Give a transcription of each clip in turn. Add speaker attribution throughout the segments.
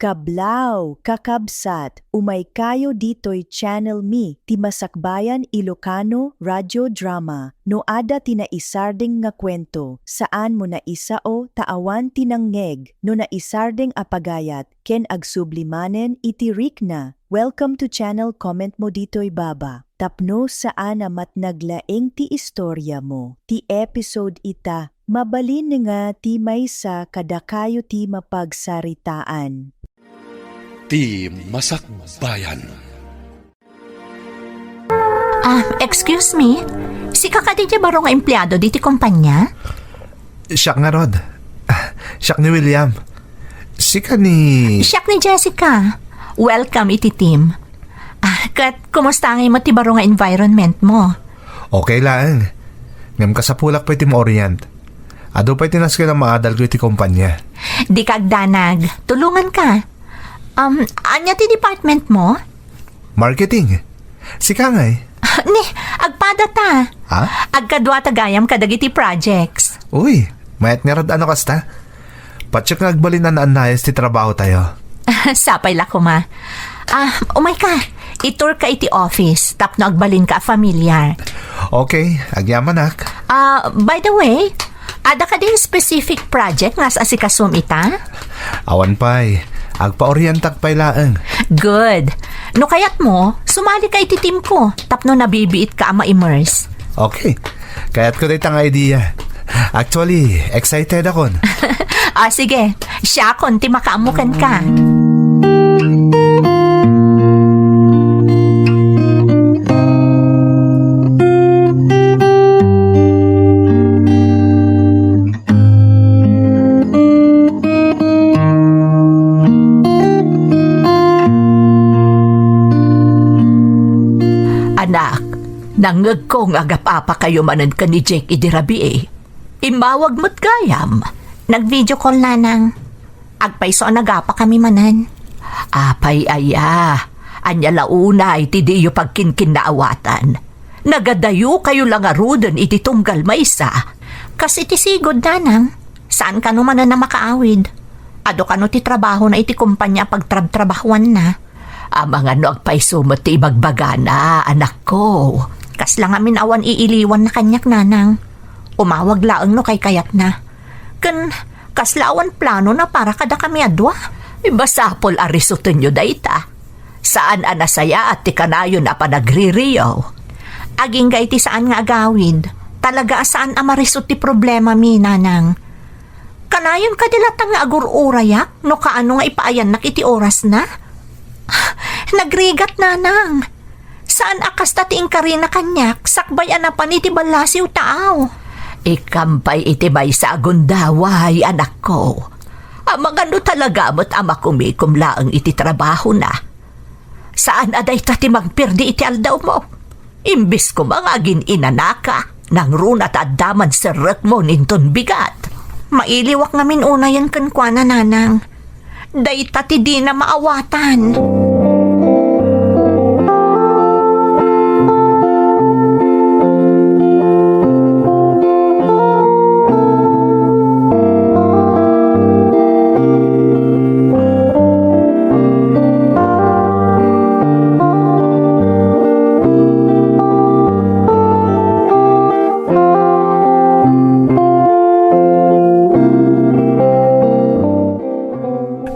Speaker 1: Kablaw, kakabsat, umay kayo dito'y channel mi, ti Masakbayan Ilocano Radio Drama, no ada tinaisarding nga kwento, saan mo na isao taawan tinangneg, no naisarding apagayat, ken agsublimanen iti rikna. Welcome to channel, comment mo dito'y baba. Tapno saan amat naglaeng ti istorya mo, ti episode ita, mabalin nga ti maysa kadakayo ti mapagsaritaan.
Speaker 2: Ti Masakbayan.
Speaker 3: Excuse me? Si kakadi niya baro nga empleyado diti kumpanya?
Speaker 4: Siya nga Rod. Siya ni William. Sika ni...
Speaker 3: Siya ni Jessica. Welcome iti team. Kat, kumusta nga mo ti baro nga environment mo?
Speaker 4: Okay lang. Ngam kasapulak pa iti ma-orient. Ado pa iti naskil ang maadal ko iti kumpanya.
Speaker 3: Di kagdanag. Tulungan ka. Anya ti department mo?
Speaker 4: Marketing. Sika nga eh.
Speaker 3: Ni, agpada ta.
Speaker 4: Ha?
Speaker 3: Agkadwa tagayam kadagiti projects.
Speaker 4: Uy, mayat nga Rod ano kasta? Patsyak nga agbalin na naanayas ti trabaho tayo.
Speaker 3: Sapay la ko ma. Umay ka. Itur ka iti office. Tapno agbalin ka familiar.
Speaker 4: Okay, agyaman ak.
Speaker 3: By the way, ada ka din specific project nga sa asikasum ita?
Speaker 4: Awan pa'y. Agpa-orientak pa'y laang.
Speaker 3: Good. No kayat mo, sumali ka iti team ko. Tapno nabibiit ka ma-immerse.
Speaker 4: Okay, kaya't ko dito ang idea. Actually, excited ako.
Speaker 3: Sige. Siya konti makaamukan ka. Anak, nangag ko nga agapapa kayo manan ka ni Jake idirabi eh. Imawag mo't gayam. Nag-video call na nang. Agpaiso nagapa kami manan. Apay aya. Anya launa iti diyo pagkinkin na awatan. Nagadayo kayo lang arudan iti tunggal maysa. Kasi iti sigod na nang. Saan ka naman na makaawid? Ado ka no ti trabaho na iti kumpanya pagtrab-trabahuan na. Mga no agpaiso mo ti magbagana, anak ko. Kas lang amin awan iiliwan na kanyak nanang. Umawag laang no kay kayat na. Kaslawan plano na para kada kami adwa. Basapol arisutin nyo dayta. Saan anasaya at ti kanayo na pa nagririyaw. Aging gaiti saan nga agawid. Talaga saan amarisot ti problema mi nanang. Kanayon kadilatang nga agur-urayak no kaano nga ipaayan nak iti oras na. Nagrigat nanang. Saan akas tating karina kanyak sakbay anapan iti balasiw taaw. Ikampay itibay sa agundaway, anak ko. Magano talaga mo't ama kumikum laang iti trabaho na. Saan aday tati magpirdi iti aldaw mo? Imbis ko mga agin inanaka, nang runat at daman sa rek mo ninton bigat. Mailiwak ngamin una yan kankwana nanang. Day tati di na maawatan.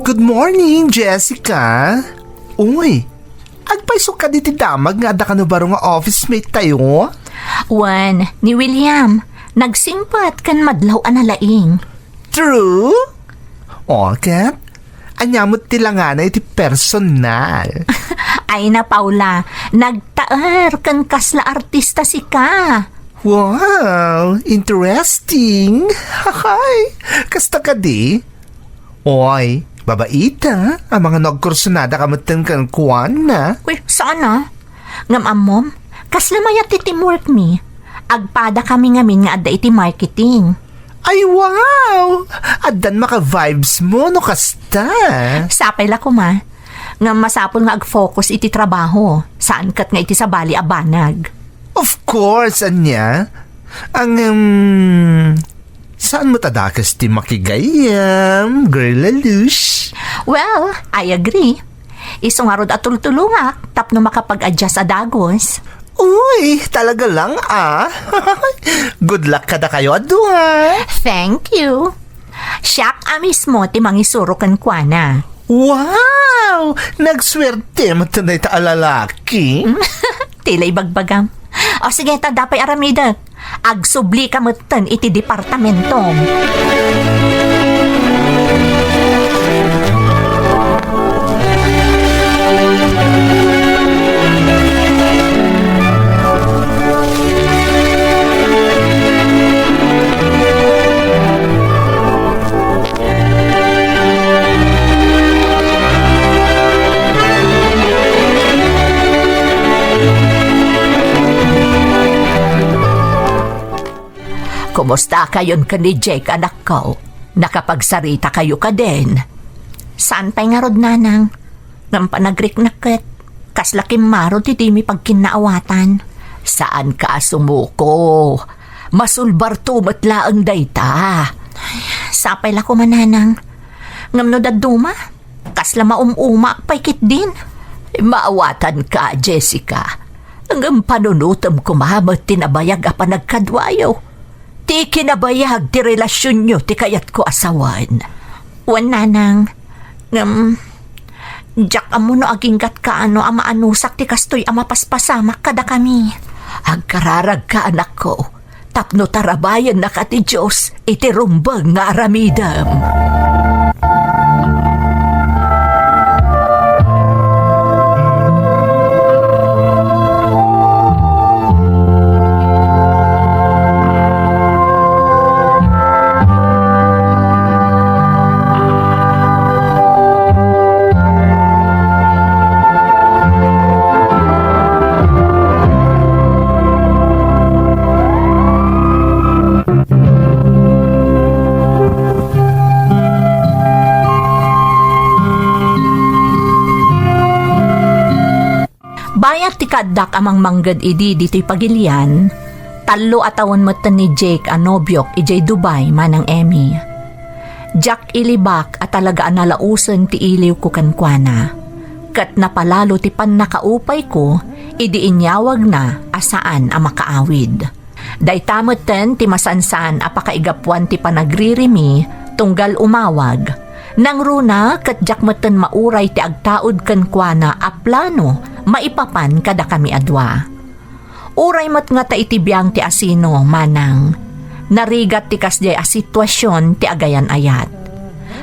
Speaker 4: Good morning, Jessica. Uy, agpaiso ka diti damag nga ada ka no baro nga office mate tayo?
Speaker 3: Wan, ni William, nagsimpat kan madlaw analaing.
Speaker 4: True? Kat? Anyamot tilangana iti personal.
Speaker 3: Ay na Paula, nagtaar kan kasla artista si ka.
Speaker 4: Wow, interesting. Hay, kasta ka di? Oy, babaita, ang mga nagkursunada kamutan kan kuwan na.
Speaker 3: Uy, saan na? Ngamamom, kaslamaya ti teamwork mi. Agpada kami ngamin nga adda iti marketing.
Speaker 4: Ay, wow! Adan maka-vibes mo, no kasta?
Speaker 3: Sapay la ko ma. Nga masapol nga ag-focus iti trabaho. Saan kat nga iti sa bali abanag.
Speaker 4: Of course, anya. Ang, Saan mo tadakas ti makigayam, girl alush?
Speaker 3: Well, I agree. Isong arod at tultulunga, tapno makapag-adjust sa dagos.
Speaker 4: Uy, talaga lang Good luck kada kayo adwa.
Speaker 3: Thank you. Siyak mismo ti mangisuro kan kwa na.
Speaker 4: Wow! Nagswerte mo tanay ta alalaki.
Speaker 3: Tilay bagbagam. O sige, dapay aramida. Agsubli ka matan iti departamento. Kumusta kayon ka ni Jake, anak ko? Nakapagsarita kayo ka din. Saan pa'y nga rod, nanang? Ngam pa nagriknakit. Kaslakim maro ti di mi pagkinaawatan. Saan ka sumuko? Masulbar tumatla ang dayta. Sapay la ko mananang. Ngam no daduma? Kasla maumuma pa'y kit din. Maawatan ka, Jessica. Hanggang panunutom kumahamot tinabayag apa nagkadwayo. Ti kinabayag ti relasyon nyo ti kayat ko asawan. Wan nanang, Jack amo no aginggat ka ano ama anusak ti kastoy ama paspasamak kada kami. Agkararag ka anak ko, tapno tarabayan na ka ti Diyos iti rumbang nga aramidam. Bayat ti kadak amang manggad idi dito'y pagilian, talo atawan matan ni Jake anobyok ijay Dubai manang Emmy. Jack ilibak at talaga analausan ti iliw ko kankwana. Kat napalalo ti pan nakaupay ko, idi inyawag na asaan ang makaawid. Day tamatan ti masansan apakaigapwan ti panagririmi, tunggal umawag. Nang runa kat Jack matan mauray ti agtaod kankwana a plano maipapan kada kami adwa. Uray mat nga ta itibiyang ti asino manang. Narigat ti kasjay a sitwasyon ti agayan ayat.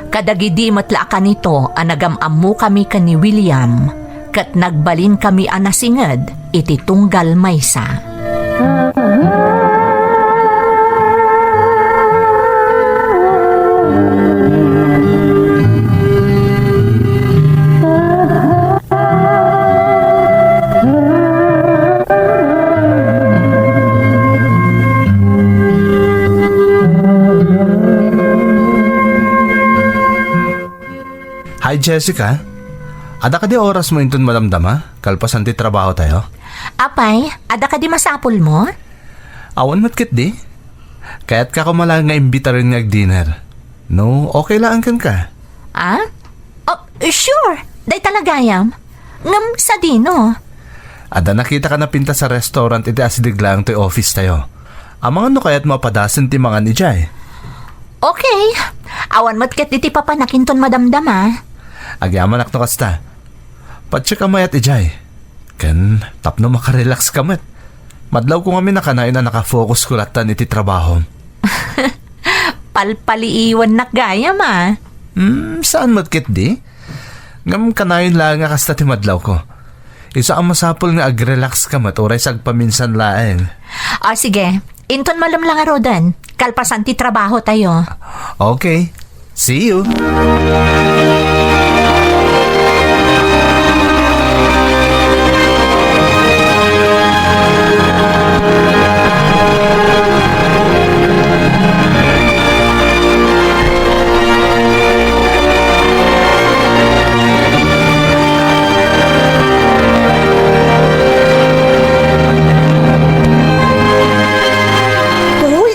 Speaker 3: Kadagidi matla ka nito anagamamu kami ka ni William kat nagbalin kami anasinged iti tunggal maysa.
Speaker 4: Hi Jessica, ada ka di oras mo intun madamdama? Kalpasan ti trabaho tayo?
Speaker 3: Apay, ada ka di masapul mo?
Speaker 4: Awan matkit di. Kaya't ka kumalang nga imbita rin nga dinner. No, okay lang kan ka.
Speaker 3: Ah? Oh, sure. Day talagayam. Ngam sa dino.
Speaker 4: Ada nakita ka na pinta sa restaurant iti asidiglang ti office tayo. Amang ano kaya't mapadasan ti mga ni Jai?
Speaker 3: Okay. Awan matkit iti papanakinton madamdama.
Speaker 4: Agyaman ak no kasta. Patsya ka mayat ijay. Ken, tapno makarelax ka met. Madlaw ko kami nakanayon na nakafocus ko latan iti trabaho.
Speaker 3: Palpaliiwan nakgayam ah.
Speaker 4: Saan matkit di? Ngam kanayon lang nga kasta ti madlaw ko. Isa ang masapol nga agrelax ka met oray sagpaminsan laeng.
Speaker 3: O sige, inton malam lang arodan. Kalpasan ti trabaho tayo.
Speaker 4: Okay. See you.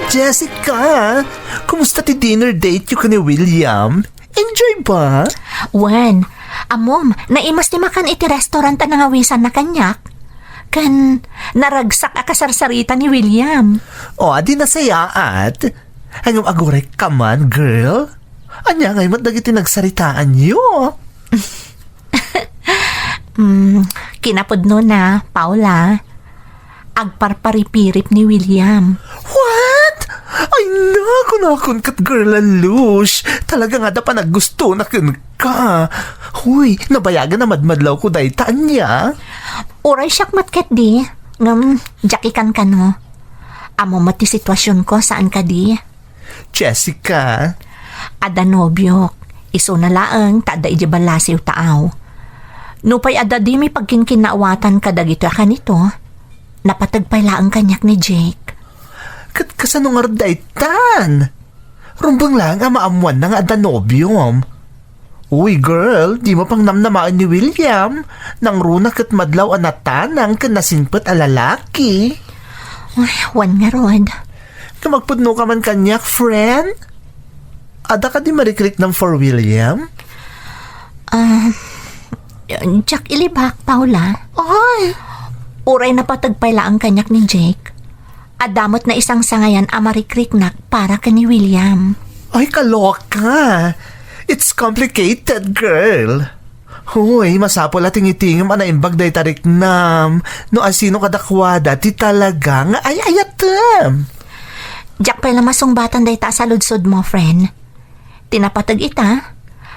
Speaker 4: Jessica, ti dinner date yung ni William? Enjoy ba?
Speaker 3: Wen, amom, naimas ti makan iti restaurant na ngawisan na kanyak. Kan, naragsak a kasarsarita ni William.
Speaker 4: O, adi nasaya at. Hanggang agurek ka man, girl. Anya ngay dagiti nagsaritaan niyo.
Speaker 3: Kinapudno na, Paula. Agparparipirip ni William.
Speaker 4: What? Ay, nakon kat girl alush. Talaga nga da pa naggusto na ka. Huy, nabayagan na madmadlaw ko dahi niya.
Speaker 3: Uray siyak matket di. Jakikan ka no. Amo mati sitwasyon ko saan ka di.
Speaker 4: Jessica.
Speaker 3: Ada nobyok. Iso na laang tada ijabalasiw taaw. Nupay ada di may pagkinkinawatan ka dagito ka nito. Napatagpay laang kanyak ni Jake.
Speaker 4: Kat kasano nga daytan? Rumbang lang ang maamuan na nga adanobium. Uy girl, di mo pang namnamaan ni William. Nang runa kat madlaw anatanang kanasinpet a lalaki.
Speaker 3: Ay, wan nga rod.
Speaker 4: Kamagpudno ka man kanyak, friend? Ada ka di marikrik ng for William?
Speaker 3: Jack ilibak, Paula.
Speaker 4: Ay!
Speaker 3: Uray na patagpay laang kanyak ni Jake. Adamot na isang sangayan amarikrik-nak para ka ni William.
Speaker 4: Ay, kaloka! It's complicated, girl. Huy, masapol at tingitingam anaimbag day tarik nam. No asino kadakwada, ti talaga nga ay ayatem.
Speaker 3: Jack pala masungbatan day ta sa ludsod mo, friend. Tinapatag ita,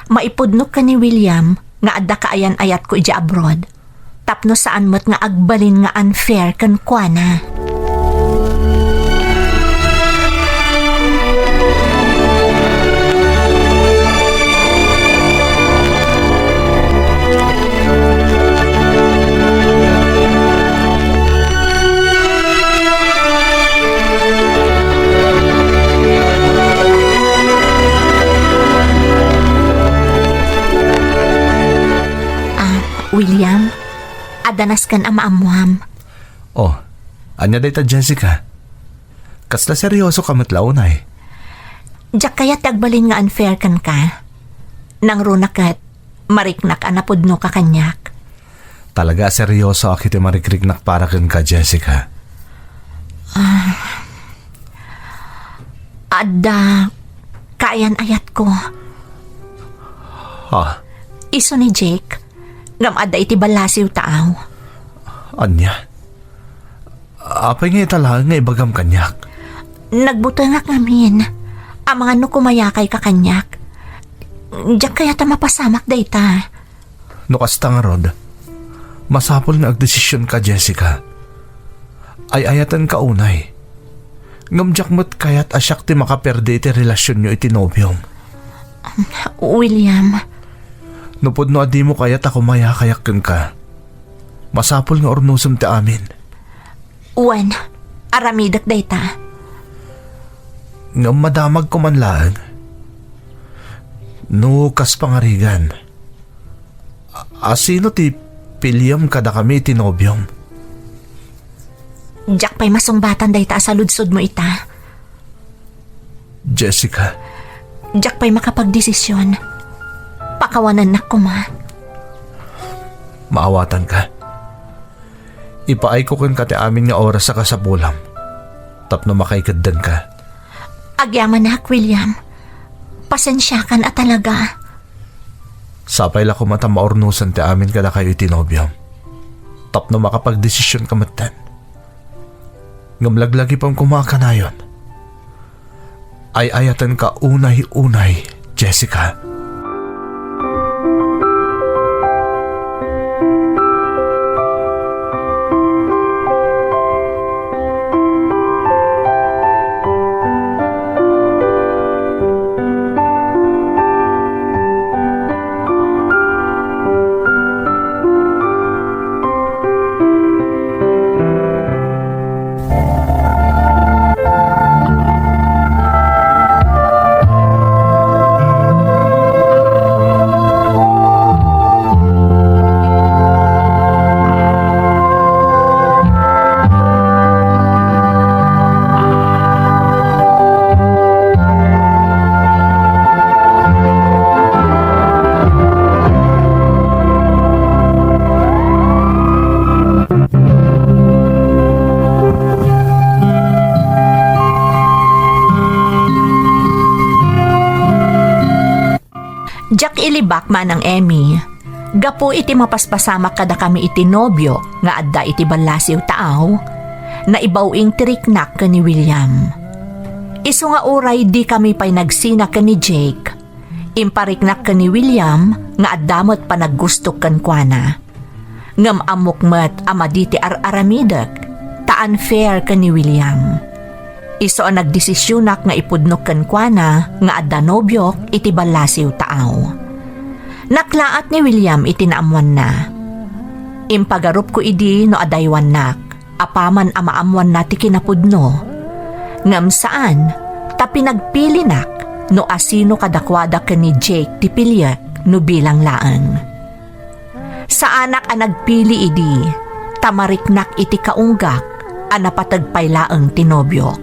Speaker 3: maipudnok ka ni William nga adda kaayan ayat ko ija abroad. Tapno saan mo't nga agbalin nga unfair kan kuana. William, adanas kan amaamuam.
Speaker 4: Oh, anya day ta Jessica? Kasla seryoso ka matlaw na eh.
Speaker 3: Diyak kaya tagbalin nga unfair kan ka. Nang runakat, mariknak anapudno ka kanyak.
Speaker 4: Talaga seryoso akit marikriknak para kan ka Jessica.
Speaker 3: Adda, kaayan ayat ko.
Speaker 4: Ah,
Speaker 3: Iso ni Jake, ngam adda iti balasiw taaw.
Speaker 4: anya? Apay nga itala nga ibagam kanyak.
Speaker 3: Nagbuto nga ngamin. Ang mga no kumayakay ka kanyak. Diyak kaya ta mapasamak day ta.
Speaker 4: No kasta nga rod, masapol nga agdesisyon ka Jessica. Ay ayatan ka unay. Ngamjak mo't kayat asyak ti makaperde iti relasyon nyo iti nobyong.
Speaker 3: William,
Speaker 4: Nupod no adi mo kayat ako mayakayakan ka. Masapol nga ornusum ti amin.
Speaker 3: Wan, aramidak day ta.
Speaker 4: Ngam madamag ko man lang. No kas pangarigan. Asino ti William kada kami ti nobyong?
Speaker 3: Diyak pa'y masungbatan day ta sa ludsod mo ita.
Speaker 4: Jessica,
Speaker 3: Diyak pa'y makapagdesisyon. Pakawanan na kuma.
Speaker 4: maawatan ka. Ipaay ko kan kati amin nga oras sa kasabulam. Tapno makaikaddan ka.
Speaker 3: Agyaman na, William. Pasensya kan at talaga.
Speaker 4: Sapay la kumata maornusan ti amin kada kayo itinobyam. Tapno makapagdesisyon ka matan. Ngamlaglagi pang kumakanayon. Ay ayatan ka unay-unay, Jessica.
Speaker 3: Ilibak man ang Emmy. Gapo iti mapaspasama kada kami iti nobyo nga adda iti balasiw taaw na ibawing tiriknak ka ni William. Isu nga uray di kami pa'y nagsina ka ni Jake. Impariknak ka ni William nga addamot pa naggustok kan kuana. Ngam amok met amaditi ar-aramidak ta unfair ka ni William. Iso ang nagdesisyonak nga ipudnok kan kuana nga adda nobyok iti balasiw taaw. Naklaat ni William iti naamwan na. Impagarup ko idi no adaywan nak, apaman amaamwan na ti kinapudno. Ngam saan, ta pinagpili nak no asino kadakwada ka ni Jake ti pilyak no bilang laang. Sa anak ang nagpili idi, tamariknak iti kaunggak a napatagpay laang tinobyok.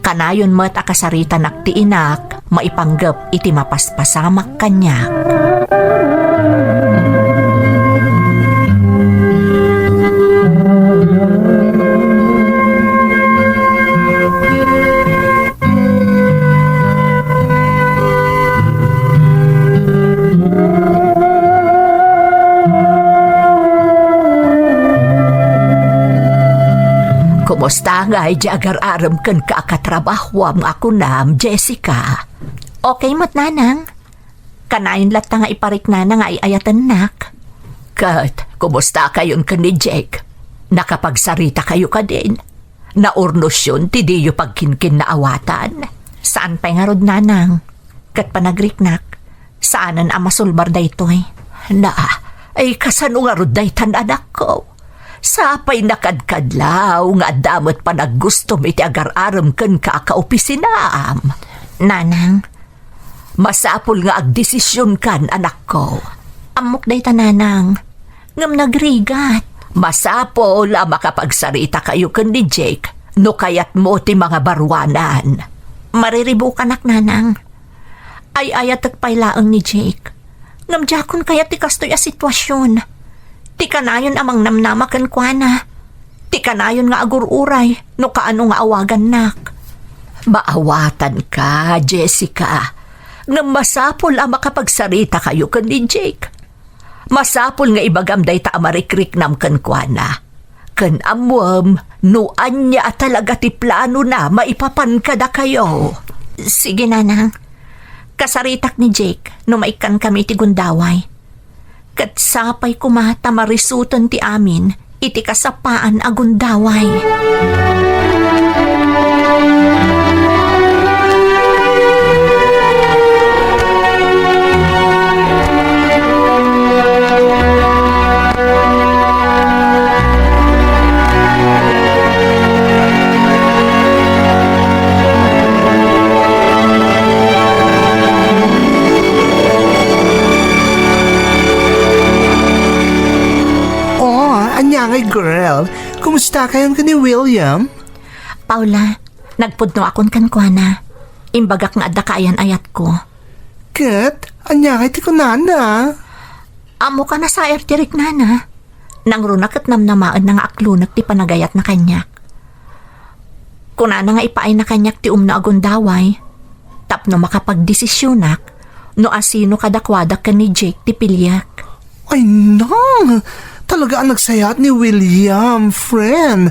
Speaker 3: Kanayon mo't akasarita nak ti inak, maipanggap iti mapaspasamak kanya. Kumusta nga ay agar-aram kan kaakatrabahwam ako nam, Jessica? Okay mat nanang? Kanayon lata nga iparik na nga iayatan nak. Kat, kumusta kayon kan ni Jake? Nakapagsarita kayo ka din. Naurnos yun, ti diyo pagkinkin na awatan. Saan pa nga rod nanang? Kat panagriknak, saanan ang masulbar da ito'y? Na, ay kasano nga rod da itan anak ko? Sapay nakadkadlaw nga damot pa naggustom iti agar-aram ken kakaopisinaam. Nanang, masapul nga agdesisyon kan anak ko. Amok day ta nanang, ngam nagrigat. Masapol ang makapagsarita kayo ken ni Jake no kayat mo ti mga barwanan. Mariribo ka nak nanang. Ay ayat agpailaang ni Jake. Ngam jakon kayat ti kastoy a sitwasyon. Ti kanayon amang namnamakan kuana. Ti kanayon nga agururay no kaano nga awagan nak. Maawatan ka, Jessica. Nga masapol ang makapagsarita kayo kan ni Jake. Masapol nga ibagamday ta amarikrik nam kan kuana. Kan amwam, no anya talaga ti plano na maipapan kada kayo. Sige nanang. Kasaritak ni Jake no maikan kami ti gundaway. Kat sapay kumata marisutan ti amin, iti kasapaan agundaway.
Speaker 4: Anyangay girl, kumusta kayong ka ni William?
Speaker 3: Paula, nagpudno akon kan kuana. Imbagak nga adda kaayan ayat ko.
Speaker 4: Kat, anyangay ti ko nana.
Speaker 3: Amo ka na sa ertirik nana. Nang runak at namnamaan na nga aklunak ti panagayat na kanyak. Kunana nga ipaay na kanyak ti umna agundaway. Tapno makapagdesisyonak no asino kadakwada ka ni Jake ti pilyak.
Speaker 4: Ay nang! Talaga ang nagsayat ni William, friend.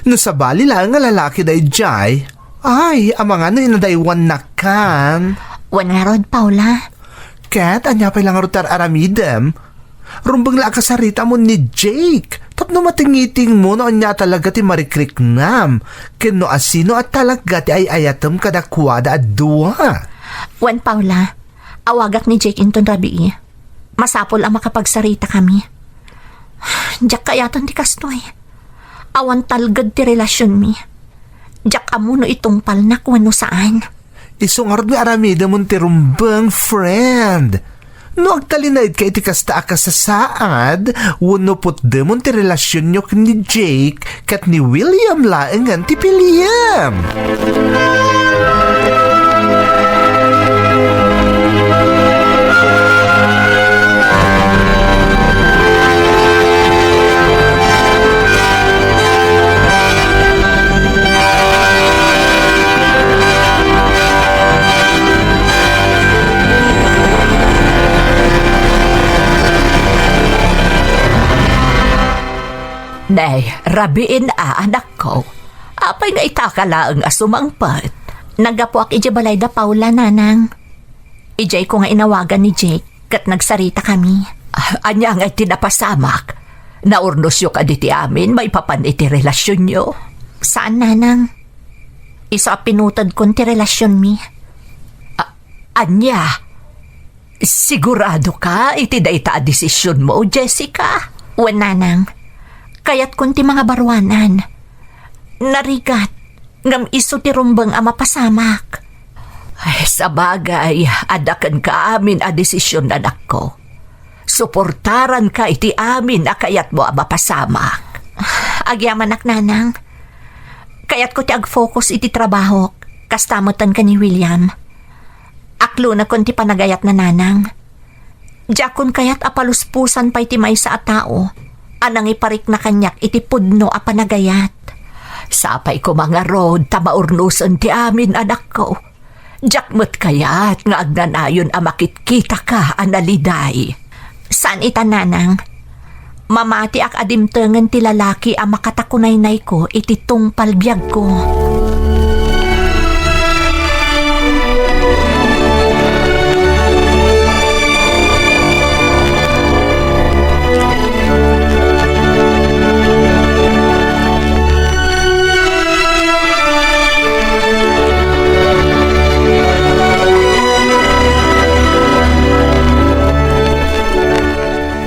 Speaker 4: Nasabali lang nga lalaki day jay. Ay, amang ano inadaywan na kan.
Speaker 3: Wan nga rod, Paula.
Speaker 4: Kat, anya pa lang rotar aramidem. Rumbang la kasarita mo ni Jake. Tapno matingiting mo no anya talaga ti marikrik nam. Kino asino at talaga ti ay ayatem kadakwada at duwa.
Speaker 3: Wan, Paula. Awagak ni Jake inton rabi. Masapol ang makapagsarita kami. Diyak kayatan ti kastoy. Awan talgad ti relasyon mi. Diyak amuno itong palnak wano saan.
Speaker 4: Isungarod nga aramida mong ti rumbang, friend. No agtalinaid ka iti kasta akasasaad, wano putde mong ti relasyon nyo ni Jake kat ni William laengan ti William.
Speaker 3: Nay, rabiin anak ko. Apay nga itakalaang asumangpat. Nagapuak ije balay da Paula, nanang. Ijay ko nga inawagan ni Jake kat nagsarita kami. Anya nga tinapasamak. Naurnos yo ka diti amin, may papan iti relasyon yo. Saan, nanang? Isa pinutad kon ti relasyon mi. Anya? Sigurado ka iti dayta a desisyon mo, Jessica? Wen, nanang. Kaya't kun ti mga barwanan. Narigat, ngam iso ti rumbang a mapasamak. Ay, sa bagay, adakan ka amin a desisyon, anak ko. Suportaran ka iti amin a kayat mo a mapasamak.
Speaker 5: Agyaman ak, nanang. Kaya't ko ti ag-focus iti trabaho, kastamutan ka ni William. Aklo na kun ti panagayat na, nanang. Jakun kayat apaluspusan pa iti may sa tao, anang iparik na kanyak iti pudno a panagayat.
Speaker 3: Sapay ko mga road, tamaurnusan ti amin, anak ko. Jakmat kayat nga agnanayon a makitkita ka, analiday.
Speaker 5: Saan ita, nanang? Mamati ak adimtengen ti lalaki a makatakunaynay ko iti tungpal biyag ko.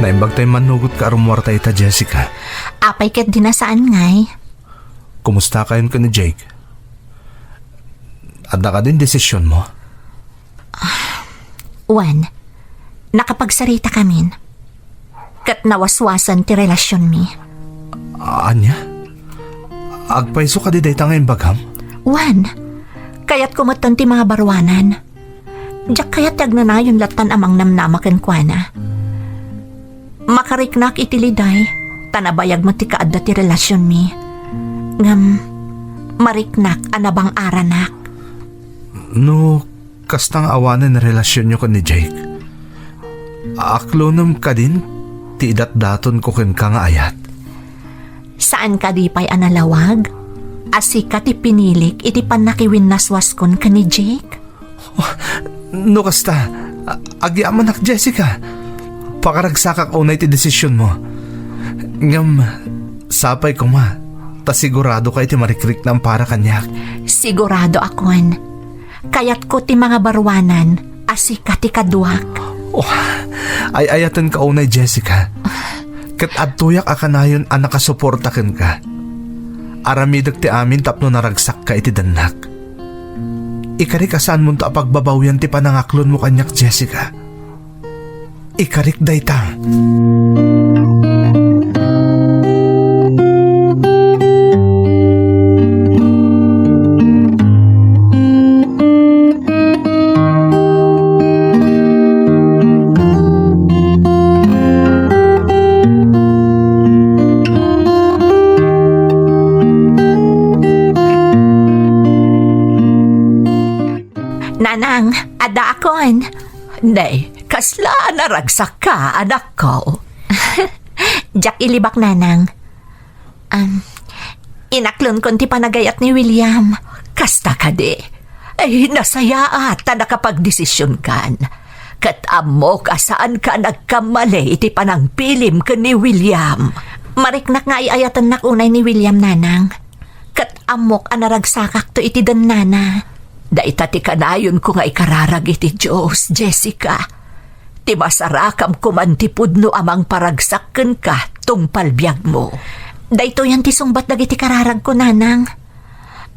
Speaker 4: Naimbag tayo manugot ka arumwarta ita, Jessica.
Speaker 5: Apay ket dinasaan ngay.
Speaker 4: Kumusta kayon ka ni Jake? Adda ka din desisyon mo?
Speaker 5: Wan, nakapagsarita kamin. Kat nawaswasan ti relasyon mi.
Speaker 4: Anya? Agpaiso ka di dayta ngayon bagham?
Speaker 5: Wan, kaya't kumatan ti mga barwanan. Diyak kaya't yagnanayon latan amang namnamakan kwa na. Makariknak itiliday, tanabayag matikaadda ti relasyon mi. Ngam, mariknak anabang aranak.
Speaker 4: No, kastang awanan na relasyon nyo ka ni Jake. Aklonam ka din, ti idat-daton ko ken ka nga ayat.
Speaker 5: Saan ka di pa'y analawag? Asika ti pinilik iti panakiwin naswas kon ka ni Jake?
Speaker 4: No, kasta, agyaman ak, Jessica. Pakaragsakak unay ti desisyon mo. Ngam, sapay ko ma, ta sigurado ka iti marikrik ng para kanyak.
Speaker 5: Sigurado akon. Kayat ko ti mga barwanan, asika ti kaduak.
Speaker 4: Oh, ay ayatan ka unay, Jessica. Kat adtuyak akanayon ang nakasuportakan ka. Aramidag ti amin tapno naragsak ka iti danak. Ikarik asan mo ta pagbabawyan ti panangaklon mo kanyak, Jessica. Ikarik dayta.
Speaker 5: Nanang, ada akon.
Speaker 3: Nay, kasla naragsak ka, anak ko.
Speaker 5: Jack ilibak, nanang. Inaklon kon ti panagayat ni William.
Speaker 3: Kasta ka di. Ay, nasaya ta nakapagdesisyon kan. Kat amok asaan ka nagkamali iti panangpilim ka ni William.
Speaker 5: Mariknak nga iayatan nak unay ni William, nanang. Kat amok anaragsakak to iti dan nana.
Speaker 3: Daita ti kanayon ko nga ikararag iti Diyos, Jessica. Ti masarakam kumantipud no amang paragsakken ka tungpal biyag mo.
Speaker 5: Dayto yan ti sungbat dagiti kararag ko, nanang.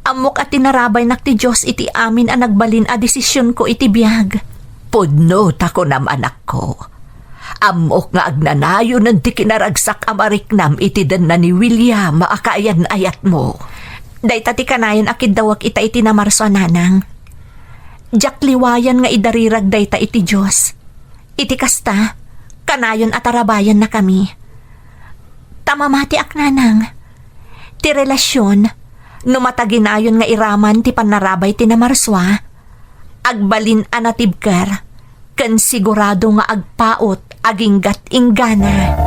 Speaker 5: Amok at tinarabay nak ti Diyos iti amin a nagbalin a desisyon ko iti biyag.
Speaker 3: Pudno tako nam anak ko. Amok nga agnanayon ng ti kinaragsak amariknam iti dan na ni William maakaayan ayat mo.
Speaker 5: Dayta ti kanayon akid dawag ita iti namarso, nanang. Diyak liwayan nga idarirag dayta iti Diyos. Iti kasta, kanayon at arabayan na kami. Tamamati ak, nanang. Ti relasyon, numataginayon nga iraman ti panarabay ti namarswa, agbalin anatibker, ken sigurado nga agpaot aginggat inggana.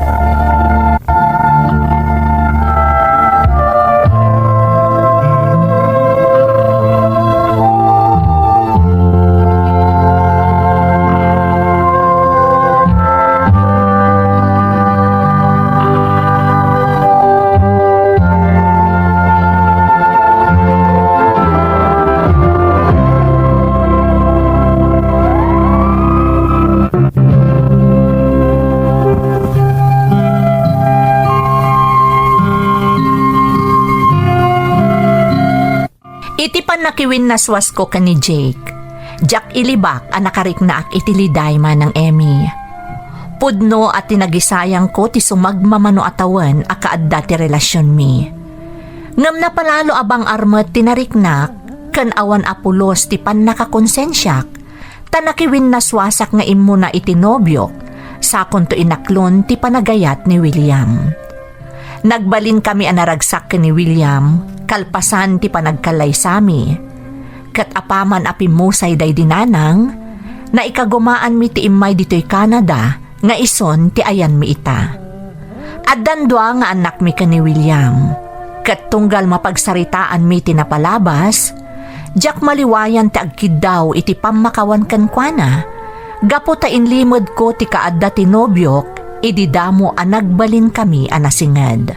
Speaker 3: Iti pan nakiwin naswas ko ka ni Jake. Jack ilibak ang nakariknaak iti lidayma ng Emmy. Pudno at tinagisayang ko ti sumagmamano atawan a kaadda ti relasyon mi. Ngam na palalo abang armet tinariknak, kan awan apulos ti pan nakakonsensyak, tanakiwin naswasak nga imo na iti nobyok, sakon to inaklon ti panagayat ni William. Nagbalin kami anaragsak ni William, kalpasan ti panagkalay sami. Kat apaman apimusay day dinanang, na ikagumaan mi ti imay dito'y Canada, nga ison ti ayan mi ita. At dandwa nga anak mi ka ni William, kat tunggal mapagsaritaan mi ti napalabas, jak maliwayan ti agkid daw iti pamakawan kankwana, gapo ta inlimod ko ti kaadda ti nobyok, ididamo a nagbalin kami a nasinged.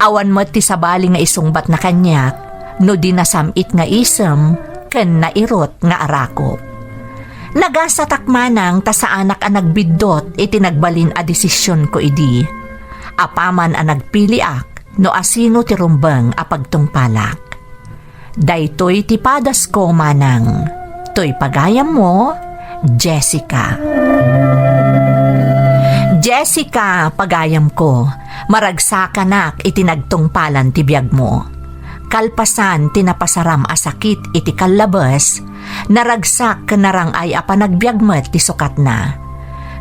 Speaker 3: Awan mo ti sabali nga isungbat na kanyak, no di nasamit nga isem, ken nairot nga arakop. Nagasatakmanang ta sa anak a nagbiddot iti nagbalin a desisyon ko idi. Apaman a nagpiliak, no asino ti rumbeng a pagtungpalak. Daytoy ti padas ko manang, toy pagayam mo, Jessica. Jessica, pagayam ko, maragsakanak iti nagtungpalan ti biyag mo. Kalpasan tinapasaram a sakit iti kalabas, naragsak kanarang ay apanagbiagmet ti sukat na.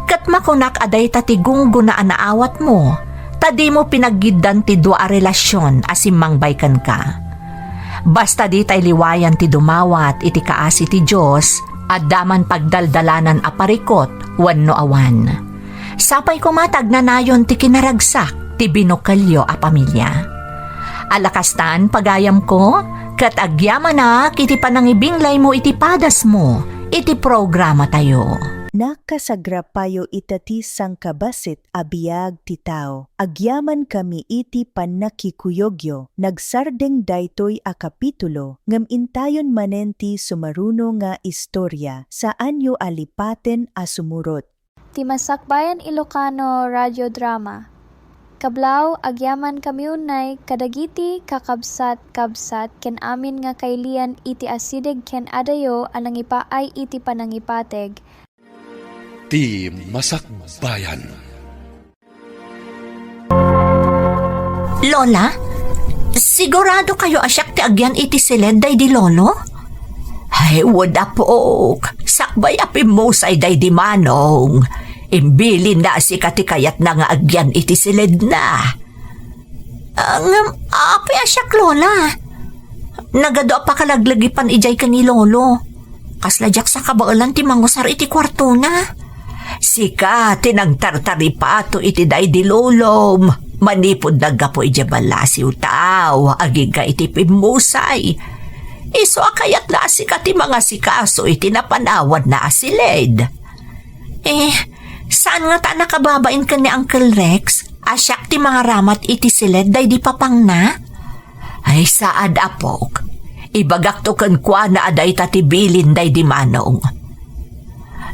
Speaker 3: Kat makunak aday tatigunggo na anaawat mo, tadi mo pinaggidan ti dua a relasyon asimang baykan ka. Basta di tay liwayan ti dumawat iti kaasi ti Diyos, at daman pagdaldalanan a parikot, wanno awan. Sapay kumatag na nayon ti kinaragsak, ti binukalyo a pamilya. Alakastan pagayam ko, kat agyaman na kiti panangibinglay mo iti padas mo, iti programa tayo.
Speaker 1: Nakasagrapayo itati sang kabasit abiyag ti tao. Agyaman kami iti panakikuyogyo. Nagsardeng daytoy a kapitulo. Ngam intayon manenti sumaruno nga istorya. Saan yo alipaten a sumurot.
Speaker 6: Timasakbayan Ilocano Radio Drama. Kablaw, agyaman kami unay, kadagiti kakabsat-kabsat, ken amin nga kailian iti asideg ken adayo, anang ipaay iti panangipateg.
Speaker 2: Ti Masakbayan.
Speaker 3: Lola, sigurado kayo asyak ti agyan iti siled day di lolo? Ay, wada po. Sakbay apim mo say day di manong. Imbilin na si katikayat na nga agyan iti silid na. Api asyak, Lola. Nagado pa kalaglagipan ijay ka ni Lolo. Kasladyak sa kabaalan ti mangusar iti kwarto na. Sika, tinagtartari pa to iti day di Lolom. Manipod nagapo ijay balasiw tao. Aging ka iti pimusay. Iso akayat na asika ti mga sikaso iti napanawad na asilid. Saan nga ta nakababain ka ni Uncle Rex? Asyak ti mga ramat iti silid day di papang na? Ay saad apok. Ibagak to kan kwa na aday tatibilin day di manong.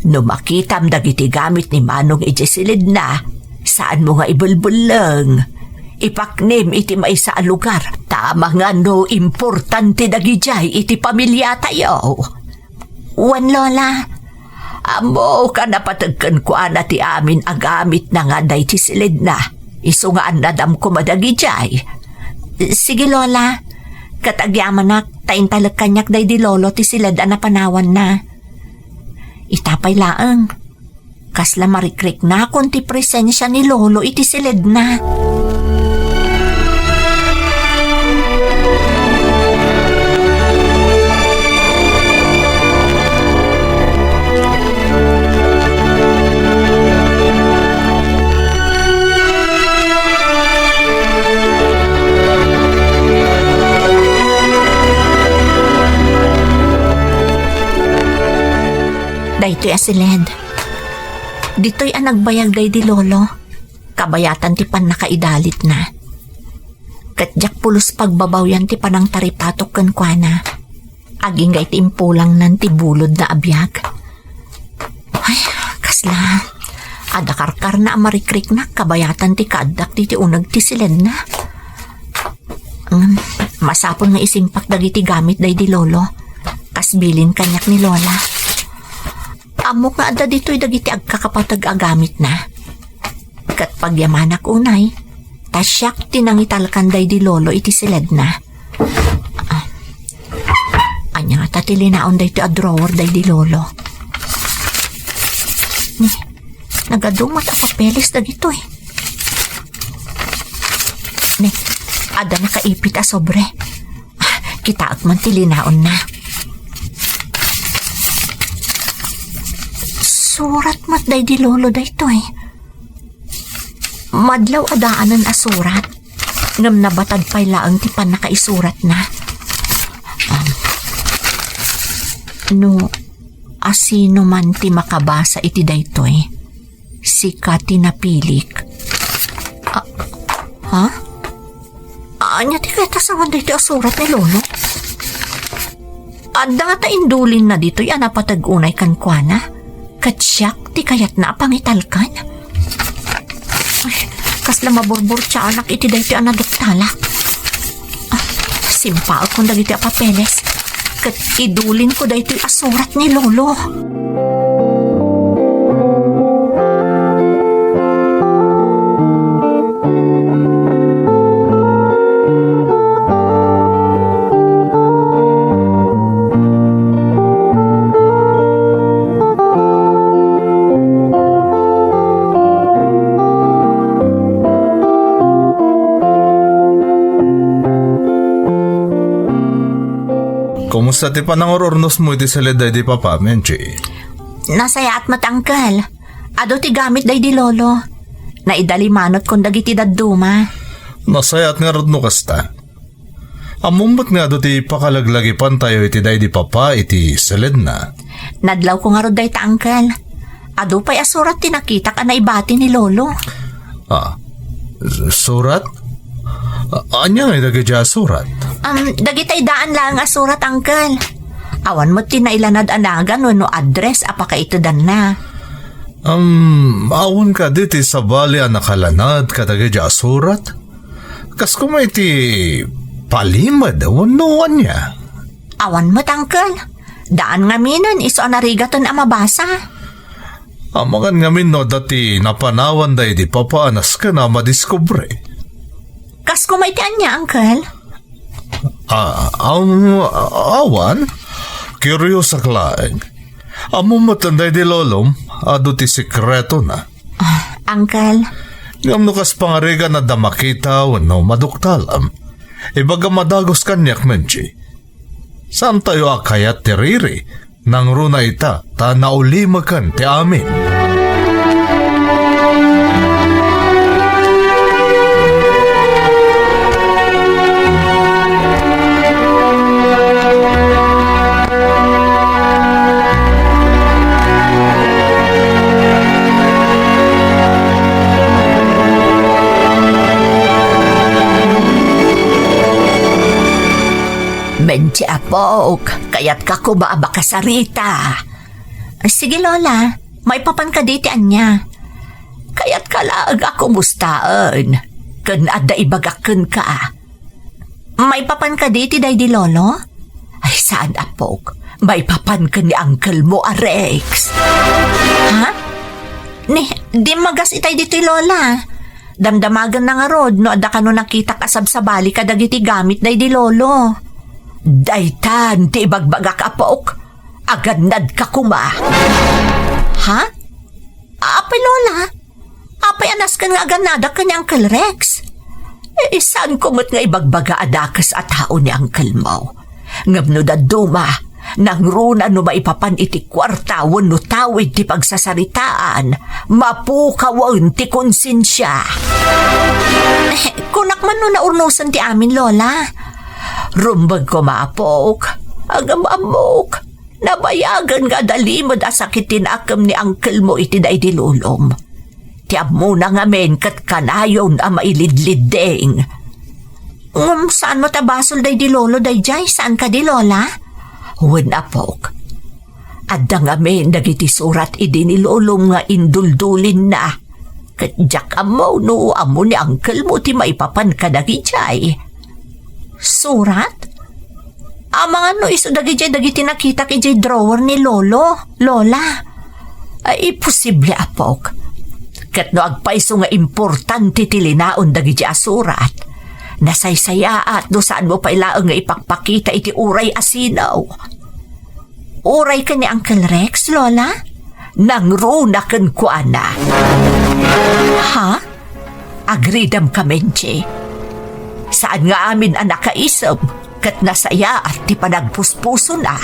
Speaker 3: No makitam dagiti gamit ni manong iti silid na, saan mo nga ibulbulang? Ipaknim iti maisa a lugar. Tama nga no importante dagijay iti pamilya tayo.
Speaker 5: Wan, Lola.
Speaker 3: Amo ka napatagkan ko na ti amin agamit na nga day ti silid na. Iso nga anadam ko madagijay.
Speaker 5: Sige, Lola. Katagyaman na, tain talag kanyak day di lolo ti silid na panawan na. Itapay laang. Kasla marikrik na kung ti presensya ni lolo iti silid na. Daytoy asiled. Dito'y anagbayag day di lolo. Kabayatan ti pan nakaidalit na. Katjak pulos pagbabaw yan ti panang taripatok kan kwa na. Aging gay ti impulang nan ti bulod na abiyag. Ay, kasla. Adakarkar na amarikrik na kabayatan ti kaadak ti unag ti siled na. Masapon nga isimpak dagiti gamit day di lolo. Kasbilin kanyak ni lola. Amok nga adda dito'y dagiti agkakapatag agamit na. Kat pagyamanak unay, tasyak tinangitalkan day di lolo iti siled na. Anya nga tatilinaon day ti a drawer day di lolo. Ni, nagadumat a papeles dagito eh. Ni, ada nakaipit a sobre. Kitaak man tilinaon na. Surat mat day di lolo day to eh. Madlaw adaanan a surat. Ngam nabatad pa'y laang ti pan nakaisurat na. No, asino man ti makabasa iti daytoy, sika ti napilik. Ha? Anya ti kaya tasawan dito asurat ni lolo? Adda ta indulin na dito'y anapatag-unay kankwana, katsyak ti kayat na pangitalkan. Ay, kasla maburbur siya anak iti dayto'y anadoktalak. Simpal kong dagiti a papeles. Kat idulin ko dayto'y asurat ni lolo.
Speaker 4: Kumusta ti panangorornos mo iti salid day di papa, Menchi?
Speaker 5: Nasaya at matangkal. Ado ti gamit day di lolo. Naidalimanot kong dagiti dadduma.
Speaker 4: Nasayat nga rod no kasta. Amumbat nga do ti pakalaglagipan tayo iti day di papa iti salid na.
Speaker 5: Nadlaw ko nga rod day taangkal. Ado pa'y asurat ti nakita ka na ibati ni lolo.
Speaker 4: Surat? Anya nga dagi dya surat?
Speaker 5: Dagitay daan lang asurat angkal. Awan mo tinailanad anagan no address apaka ito dan na.
Speaker 4: Awan ka diti sa bali nakalanad ka dagi dya surat? Kas kumay ti palimad no anya?
Speaker 5: Awan mo tangkal. Daan nga minan iso anarigaton a mabasa.
Speaker 4: Amagan ngamin no dati napanawan day di papaanas ka na madiskubre.
Speaker 5: Kas kumaitian niya, Uncle?
Speaker 4: Awan? Curious aklaeng. Amo matanday di lolom, ado ti sikreto na.
Speaker 5: Uncle?
Speaker 4: Ngam nukas pangariga na damakita wano maduktalam. Ibaga madagos kanyak, Menchi. Saan tayo akayat ti riri? Nang runa ita, ta naulimakan ti amin.
Speaker 5: Benci apok, kaya't kakuba baka sarita. Sige lola, may papan ka diti anya. Kaya't kalaag ako mustaan. Kun adda ibagaken ka. May papan ka diti day di lolo? Ay saan apok? May papan ka ni uncle mo a Rex. Ha? Di magas itay dito'y lola. Damdamagan na nga rod no adda ka no nakita kasab sa bali ka dagiti gamit day di lolo. Daytan, ti ibagbagak apok. Agad ka kuma. Ha? Apay lola? Apay anas ka nga aganada ka ni Uncle Rex? Saan kumot nga ibagbaga adakas at hao ni Uncle mo? Ngam no daduma, nang runa no maipapan iti kwarta wano tawid ti pagsasaritaan, mapukawan ti konsensya. Kunak man no naurnosan ti amin lola. Rumbag ko maapok, agam-amok, nabayagan nga dalimod asakitin akam ni uncle mo iti day di lulom. Tiyab mo na nga men kat kanayon a mailidlideng. Saan mo tabasol day di lolo day jay? Saan ka di lola? Huwag apok. Adda nga men dagiti surat idi ni lolom nga induldulin na. Kat jak amo no amo ni uncle mo ti maipapan ka dagi jay. Surat? Mga no iso dagiti nakita kay drawer ni Lolo, Lola. Ay, posible apok. Kat no agpaiso nga importante tilinaon dagiti surat. Nasaysaya at do saan mo pa ilaang nga ipakpakita iti uray asinaw. Uray ka ni Uncle Rex, Lola? Nangrunakan ko, ana. Ha? Agridam ka, Menche. Saan nga amin ang nakaisam, kat nasaya at di pa nagpuspuso na.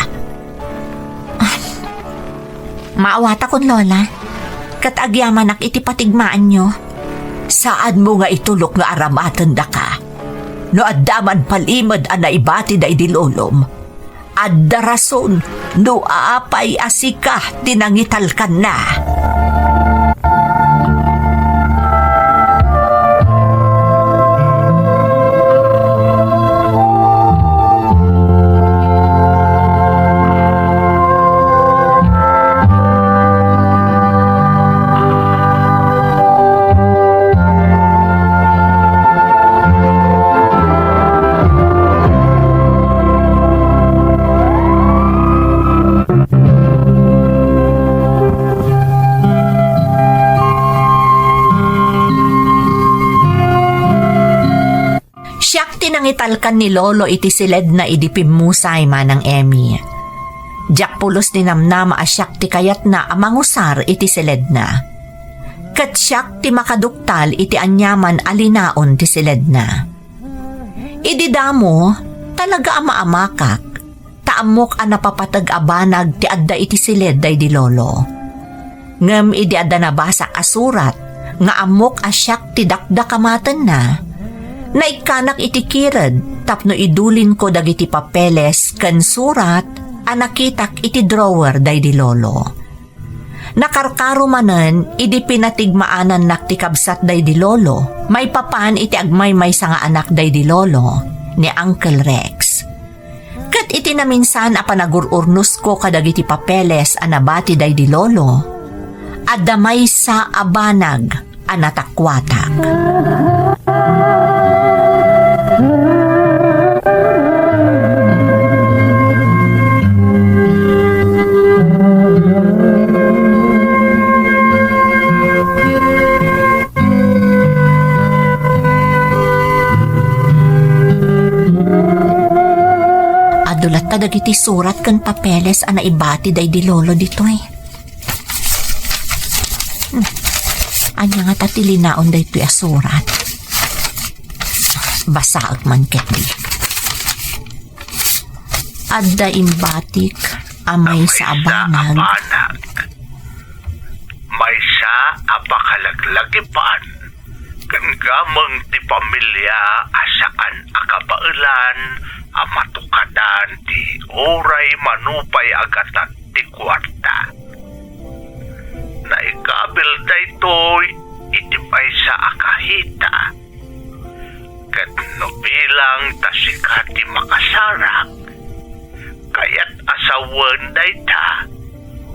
Speaker 5: Maawata kon, Lola. Kat agyaman ak iti patigmaan nyo. Saan mo nga itulok nga aramatan da ka? No addaman palimad ang naibati da idilolom. Adda rason no aapay asika tinangital ka na. Tinangitalkan ni Lolo iti siled na idipimusay manang Emmy. Diyak pulos ni namnama asyak ti kayat na amangusar iti siled na. Kat siyak ti makaduktal iti anyaman alinaon ti siled na. Ididamo talaga amaamakak, taamok ang napapatag abanag ti adda iti siled day di Lolo. Ngem idi adda nabasak asurat, nga amok asyak ti dakdakamatan na. Naikanak iti kirad, tapno idulin ko dagiti papeles kan surat, anakitak iti drawer day di Lolo. Nakarkaro manen, idi pinatigmaanan nak ti kabsat day di Lolo, may papan iti agmay sa nga anak day di Lolo, ni Uncle Rex. Kat iti na minsan apanagururnus ko kadagiti papeles anabati day di Lolo, adamay sa abanag anatakwatak. Adulat ta dagiti surat kan papeles ana ibati day di Lolo ditoy. Anya nga tatilinaon day ito'y surat. Basaag man ketdi. Adda imbatik amay sa abanag.
Speaker 7: May sa apakalaglagipan. Gamang ti pamilya asaan akabailan amatukadan ti oray manupay agatat ti kwarta. Naikabil daytoy iti pay sa akahita. Ket no bilang tasikat ti makasarak, kayat asawan dayta,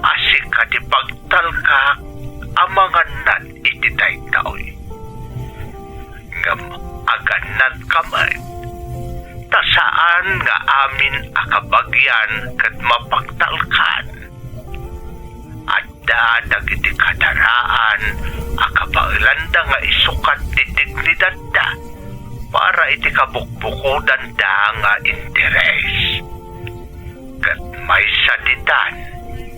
Speaker 7: asika ti pagtalkak amangan nan iti daytoy. Ngam aganad kamay, tasaan nga amin akabagyan ket mapagtalkan. Adda dagiti kadaraan akabailanda nga isukat ti dignidad da para iti kabukbukudan da nga interes. Ket may saditan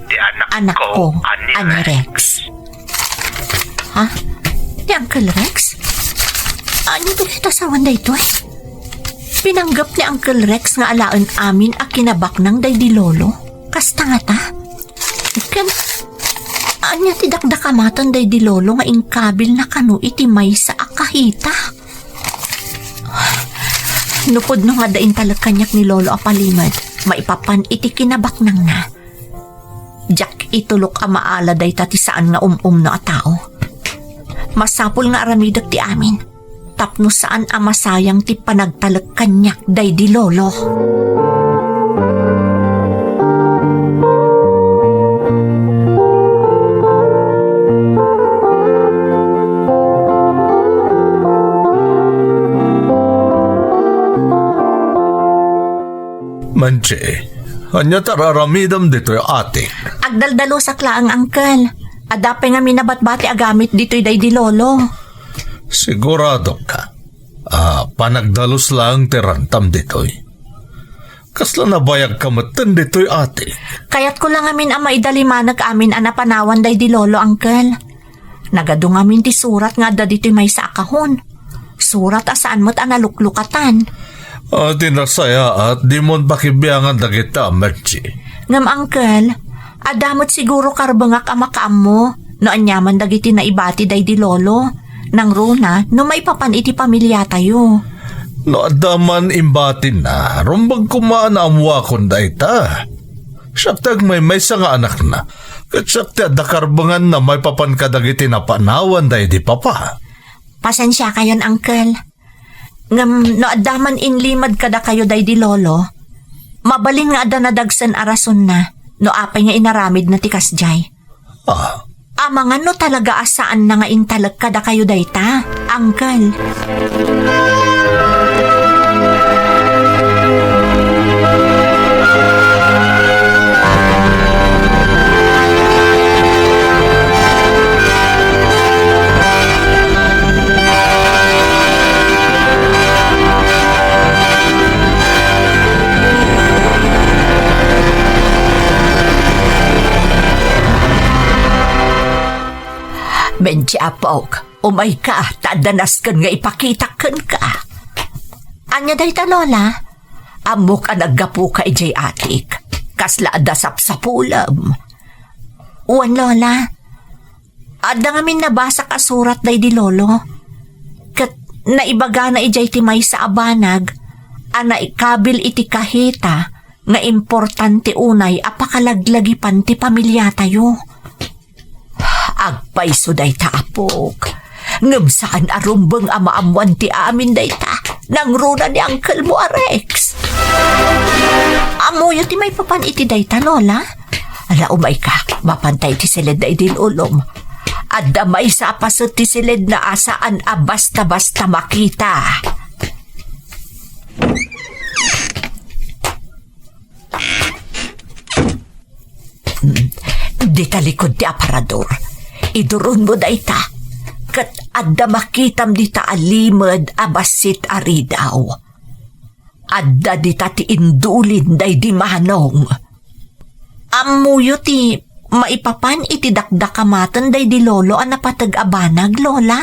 Speaker 7: ti anak ko ani Rex.
Speaker 5: Ha? Ti Uncle Rex? Ano ba ito sa wanda ito eh? Pinanggap ni Uncle Rex nga alaan amin a kinabak ng day di Lolo. Kasta nga ta? Anya ti dakdakamatan day di Lolo nga ingkabil na kanu iti may sa akahita. Nupod na nga daing talagkanyak ni Lolo apalimad, maipapan iti kinabak nang na. Jack itulok a maala day tati saan nga na tao. Masapul nga aramidak ti amin, tapno saan a masayang ti panagtalagkanyak day di Lolo.
Speaker 8: Manche, anya tararamidam dito yung atik.
Speaker 5: Agdaldalo sa klaang angkel. Adapay nga minabatbati agamit dito'y day di lolo.
Speaker 8: Sigurado ka. Panagdalos lang tirantam dito'y. Kasla nabayag kamatan dito'y atik.
Speaker 5: Kaya't ko lang amin ang maidalimanag amin anapanawan day di lolo, angkel. Nagadong amin ti surat nga da dito'y may sa akahon. Surat asaan mo't analuklukatan.
Speaker 8: Tinasaya at di mo bakibiyangan dagita, Merchi.
Speaker 5: Ngam, angkel, adamot siguro karbangak amakaam mo no anyaman dagiti na ibati day di lolo. Nang runa, no may papan iti pamilya tayo.
Speaker 8: No adaman imbatin na, rumbag kumaan na amwa kon dayta. Siyaktag may sa nga anak na. Kat siyaktag dakarbangan na may papan kadagiti na panawan day di papa.
Speaker 5: Pasensya kayon, angkel. Ngam, no adaman inlimad kada kayo day di lolo. Mabalin nga ada nadagsan arason na, no apay nga inaramid na tikas jay. Mga no talaga asaan na nga intalag kada kayo dayta, angkel.
Speaker 3: Benji apok, umay ka, tadanas kan nga ipakitakan ka.
Speaker 5: Anya dayta, lola?
Speaker 3: Amo ka naggapu ka ijay atik, kasla adasap sa pulam.
Speaker 5: Uwan, lola. Ada nga min nabasa ka surat day di lolo. Kat naibaga na ijay timay sa abanag, ana ikabil iti kahita, nga importante unay apakalaglagi panti pamilya tayo.
Speaker 3: Agpaiso day ta apok. Ngam saan arumbang amaamuan ti amin day ta. Nang runa ni Uncle mo Rex.
Speaker 5: Amoyo ti may papan iti day ta, lola?
Speaker 3: Ala umay ka, mapantay ti silid day din ulom. At damay sa pasot ti silid na asaan basta-basta makita. Di talikod ti aparador. Iduron mo dayta. Kat adda makitam dita alimad abasit aridaw. Adda dita ti indulin day di manong.
Speaker 5: Amuyo ti maipapan iti dakdakamatan day di lolo ang napatag-abanag, lola?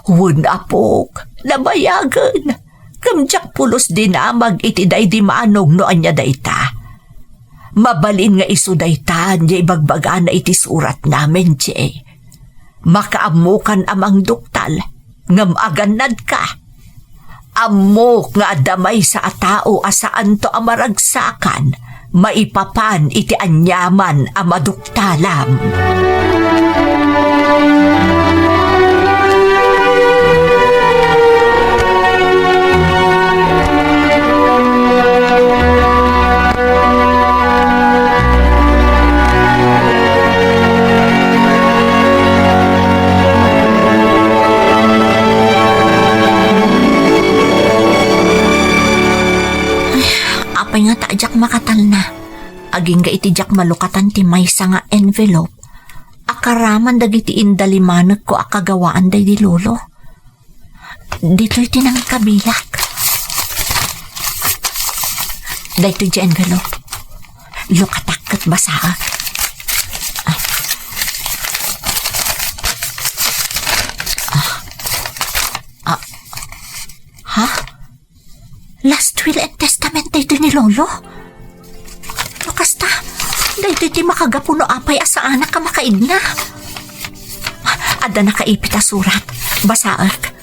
Speaker 3: Hun apok, nabayagan. Kamjak pulos dinamag iti day di manong no anya dayta. Mabalin nga iso daytan di ibagbaga na iti surat namin, Jay. Makaamukan amang duktal, ngam aganad ka. Amok nga adamay sa atao asaan to amaragsakan, maipapan iti anyaman amaduktalam.
Speaker 5: Apay nga taajak makatal na. Aging ga itijak malukatan ti maysa nga envelope. Akaraman dagiti indalimanag ko akagawaan day di lolo. Dito'y tinang kabilak. Dito'y di envelope. Lukatak kat basa. Ha? Last will and testament dito ni lolo? Kasta, dito ti makagapuno apay asaan ka makaid na. Ada nakaipit surat, basaak.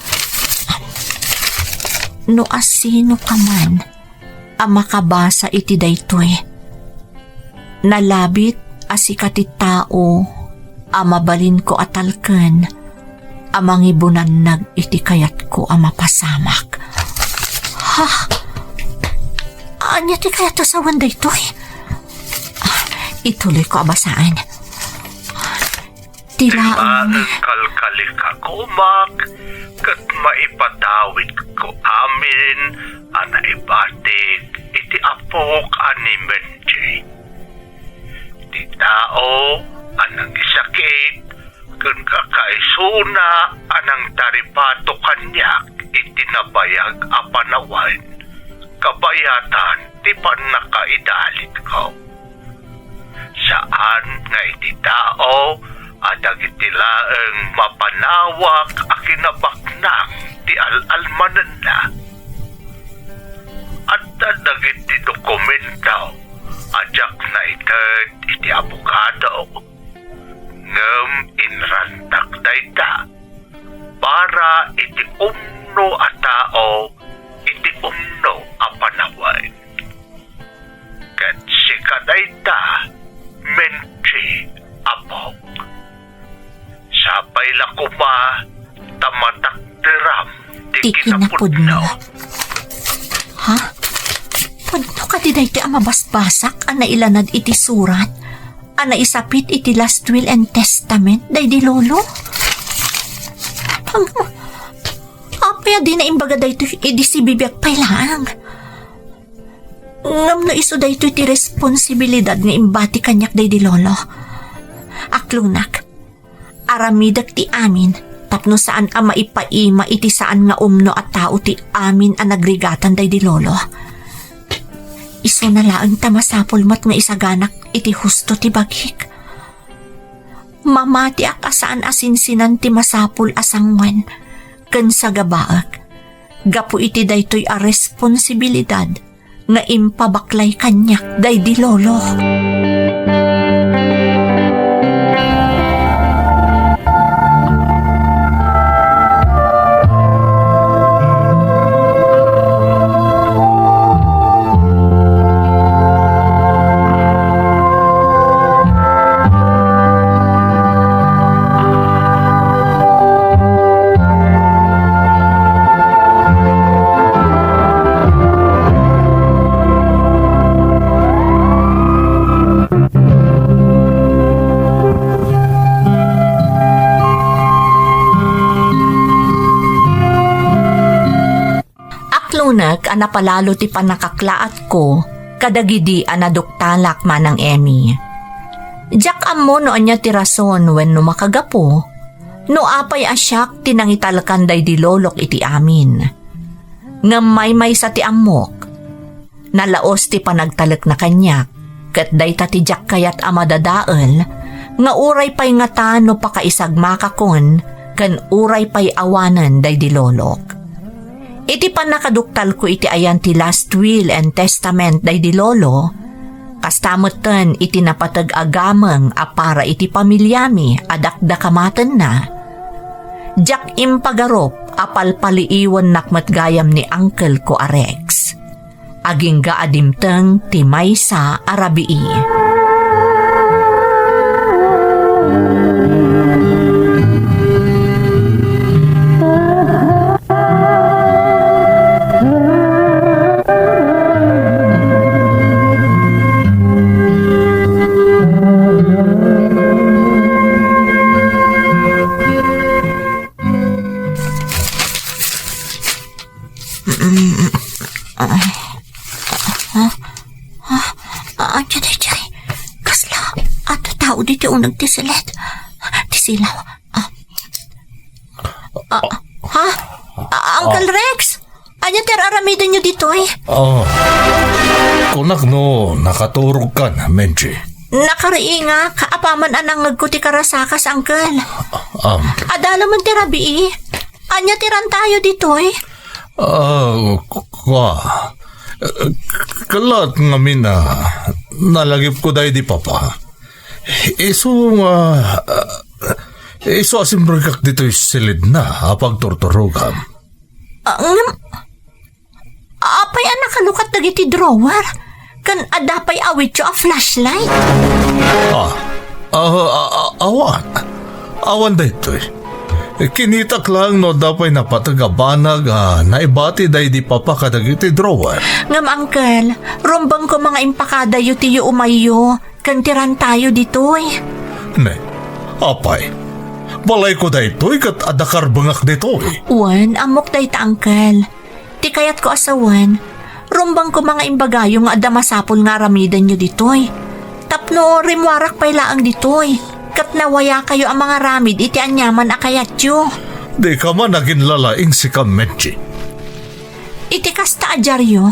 Speaker 5: No asino ka man, ang makabasa iti daytoy. Nalabit asikati tao, amabalin ko atalken, amangibunan nag iti kayat ko amapasamak. Ha? Anya ti kaya to sa wanday to eh? Ituloy ko abasaan. Tilaang...
Speaker 7: Kalkali ka kumak, kat maipadawit ko amin, ana ibatik, iti apok ani Menji. Ti tao anang isakit kun kakaisuna anang taripato kanyak iti nabayag a panawan. Kabayatan ti panakaidalit ko. Saan nga iti tao adag iti laeng mapanawak a kinabaknang ti alalmanan na. At adag iti dokumento ajak na ited iti abogado ngem inrantak dayta para iti umno a tao iti umno a panaway. Ket si kadayta Menji apok. Sapay lakuma tamatak deram
Speaker 5: Ti kinapudno. Ha? Pudno ka di dahi ti amabasbasak ang nailanad iti surat? Ang naisapit iti last will and testament dahi di lolo? Apaya di na imbaga dahi iti si bibiyag pailang. Ngam no iso dahi iti responsibilidad nga imbati kanyak dahi di lolo. Aklunak, aramidak ti amin tapno saan ang maipaima iti saan nga umno at tao ti amin ang nagrigatan dahi di lolo. Iso na laang tamasapol mat nga isaganak iti husto ti bagik. Mamati ak asaan asinsinan ti masapul asangwan ken sa gabaak. Gapu iti daytoy a responsibilidad nga impabaklay kanyak day di lolo. Lunak ang napalalo ti panakaklaat ko, kadagidi ang naduktalak manang Emmy. Jack amo no anya ti rason when no makagapo, no apay asyak tinangitalkan day di lolok iti amin. Ngamay sa ti amok, nalaos ti panagtalak na kanyak, kat day ti Jack kayat amadadael, nga uray pay nga tano pakaisagmakakon, kan uray pay awanan day di lolok. Iti panakaduktal ko iti ayan ti last will and testament day di lolo, kastamutan iti napatag agamang apara iti pamilyami adakda kamaten na. Jak impagarop apal paliiwan nakmatgayam ni uncle ko Arex. Aging gaadimteng ti maysa arabii. Dito ang nagtisilet. Tisilaw. Uncle Rex! Anya teraramidan nyo dito eh?
Speaker 8: Kunak no, nakaturog ka na, Menji.
Speaker 5: Nakariin nga, kaapaman anang nagkuti karasakas, Uncle. Adala man tirabi eh. Anya tiran tayo dito eh?
Speaker 8: Kalat nga mina, nalagip ko dahi di papa. Iso asimbrikak dito'y silid na apag tortorogam.
Speaker 5: Apay ang nakalukat na giti drawer. Kan adapay awit yo a flashlight.
Speaker 8: Awan dito'y. Kinitak lang no dapay napatagabanag naibati dahi di papakadagiti drawer.
Speaker 5: Ngam, Uncle, rumbang ko mga impakada yu tiyo umayo. Kantiran tayo dito eh.
Speaker 8: Ne, apay. Balay ko dito kat adakar bangak dito eh.
Speaker 5: Wan, amok dahi ta, Uncle. Ti kayat ko asawan. Rumbang ko mga imbagayo nga adda masapol nga ramidan nyo ditoy. Tapno rimwarak pay laang ditoy. Kat nawaya kayo ang mga ramid iti anyaman akayat yo.
Speaker 8: Di ka man naging lalaing si Kamenchi.
Speaker 5: Iti kasta adyaryo.